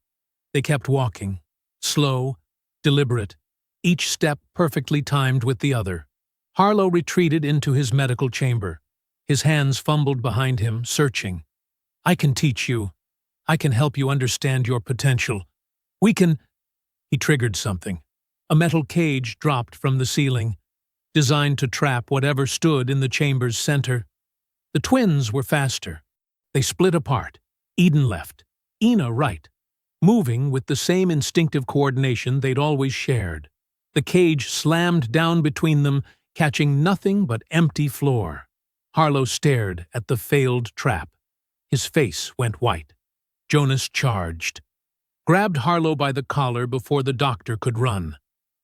They kept walking, slow, deliberate, each step perfectly timed with the other. Harlow retreated into his medical chamber. His hands fumbled behind him, searching. I can teach you. I can help you understand your potential. We can… He triggered something. A metal cage dropped from the ceiling, designed to trap whatever stood in the chamber's center. The twins were faster. They split apart. Eden left, Ina right, moving with the same instinctive coordination they'd always shared. The cage slammed down between them, catching nothing but empty floor. Harlow stared at the failed trap. His face went white. Jonas charged, grabbed Harlow by the collar before the doctor could run,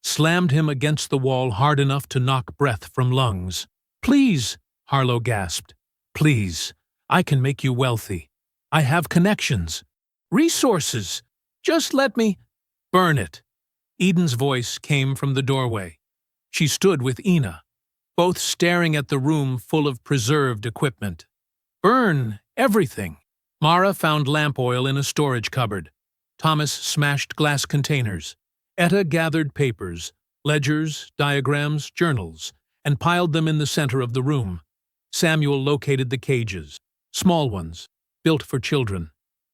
slammed him against the wall hard enough to knock breath from lungs. Please, Harlow gasped. Please, I can make you wealthy. I have connections, resources. Just let me… Burn it. Eden's voice came from the doorway. She stood with Ina, both staring at the room full of preserved equipment. Burn everything. Mara found lamp oil in a storage cupboard. Thomas smashed glass containers. Etta gathered papers, ledgers, diagrams, journals, and piled them in the center of the room. Samuel located the cages, small ones, built for children.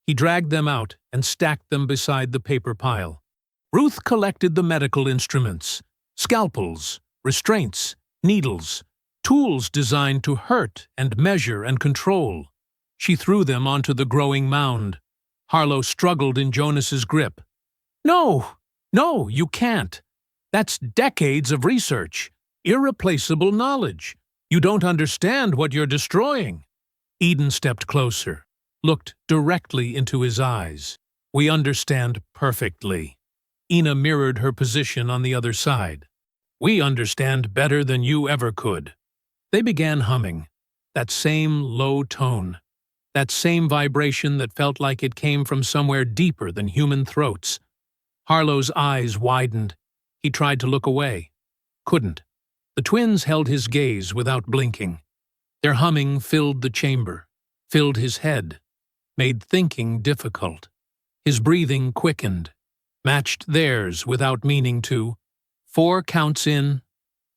He dragged them out and stacked them beside the paper pile. Ruth collected the medical instruments, scalpels, restraints, needles, tools designed to hurt and measure and control. She threw them onto the growing mound. Harlow struggled in Jonas's grip. No, you can't. That's decades of research, irreplaceable knowledge. You don't understand what you're destroying. Eden stepped closer, looked directly into his eyes. We understand perfectly. Ina mirrored her position on the other side. We understand better than you ever could. They began humming, that same low tone, that same vibration that felt like it came from somewhere deeper than human throats. Harlow's eyes widened. He tried to look away. Couldn't. The twins held his gaze without blinking. Their humming filled the chamber, filled his head, made thinking difficult. His breathing quickened, matched theirs without meaning to. 4 counts in,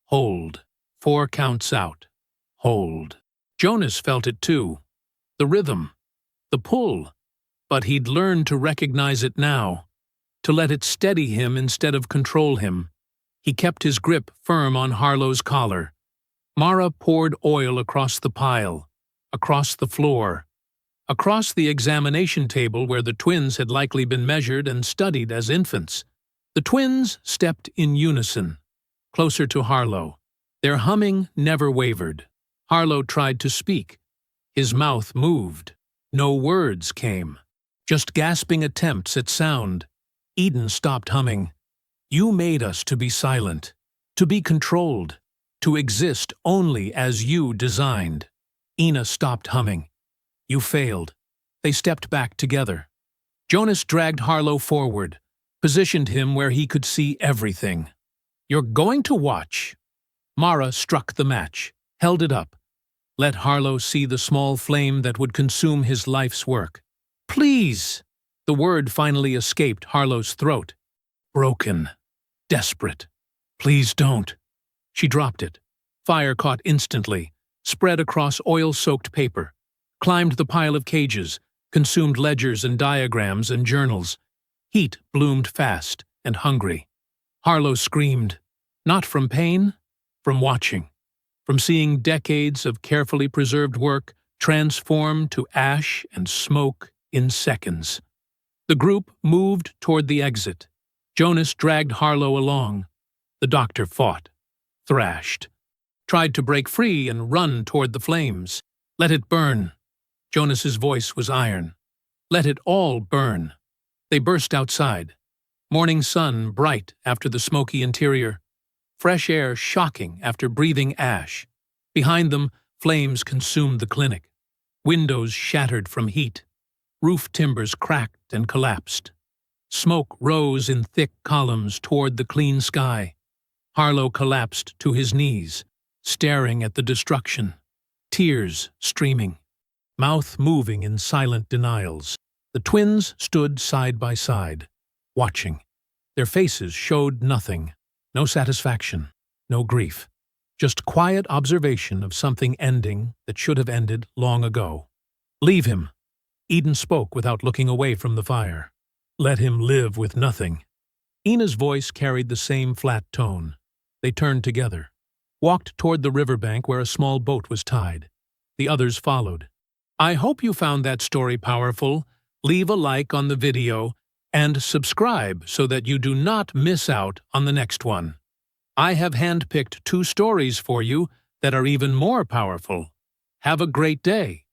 hold. 4 counts out, hold. Jonas felt it too. The rhythm, the pull. But he'd learned to recognize it now, to let it steady him instead of control him. He kept his grip firm on Harlow's collar. Mara poured oil across the pile, across the floor, across the examination table where the twins had likely been measured and studied as infants. The twins stepped in unison, closer to Harlow. Their humming never wavered. Harlow tried to speak. His mouth moved. No words came, just gasping attempts at sound. Eden stopped humming. You made us to be silent, to be controlled, to exist only as you designed. Ina stopped humming. You failed. They stepped back together. Jonas dragged Harlow forward, positioned him where he could see everything. You're going to watch. Mara struck the match, held it up. Let Harlow see the small flame that would consume his life's work. Please! The word finally escaped Harlow's throat. Broken. Desperate. Please don't. She dropped it. Fire caught instantly. spread across oil-soaked paper, climbed the pile of cages, consumed ledgers and diagrams and journals. Heat bloomed fast and hungry. Harlow screamed, not from pain, from watching, from seeing decades of carefully preserved work transform to ash and smoke in seconds. The group moved toward the exit. Jonas dragged Harlow along. The doctor fought, thrashed, tried to break free and run toward the flames. Let it burn. Jonas's voice was iron. Let it all burn. They burst outside. Morning sun bright after the smoky interior. Fresh air shocking after breathing ash. Behind them, flames consumed the clinic. Windows shattered from heat. Roof timbers cracked and collapsed. Smoke rose in thick columns toward the clean sky. Harlow collapsed to his knees, staring at the destruction. Tears streaming. Mouth moving in silent denials. The twins stood side by side, watching. Their faces showed nothing. No satisfaction, no grief. Just quiet observation of something ending that should have ended long ago. Leave him. Eden spoke without looking away from the fire. Let him live with nothing. Ina's voice carried the same flat tone. They turned together, walked toward the riverbank where a small boat was tied. The others followed. I hope you found that story powerful. Leave a like on the video and subscribe so that you do not miss out on the next one. I have handpicked 2 stories for you that are even more powerful. Have a great day.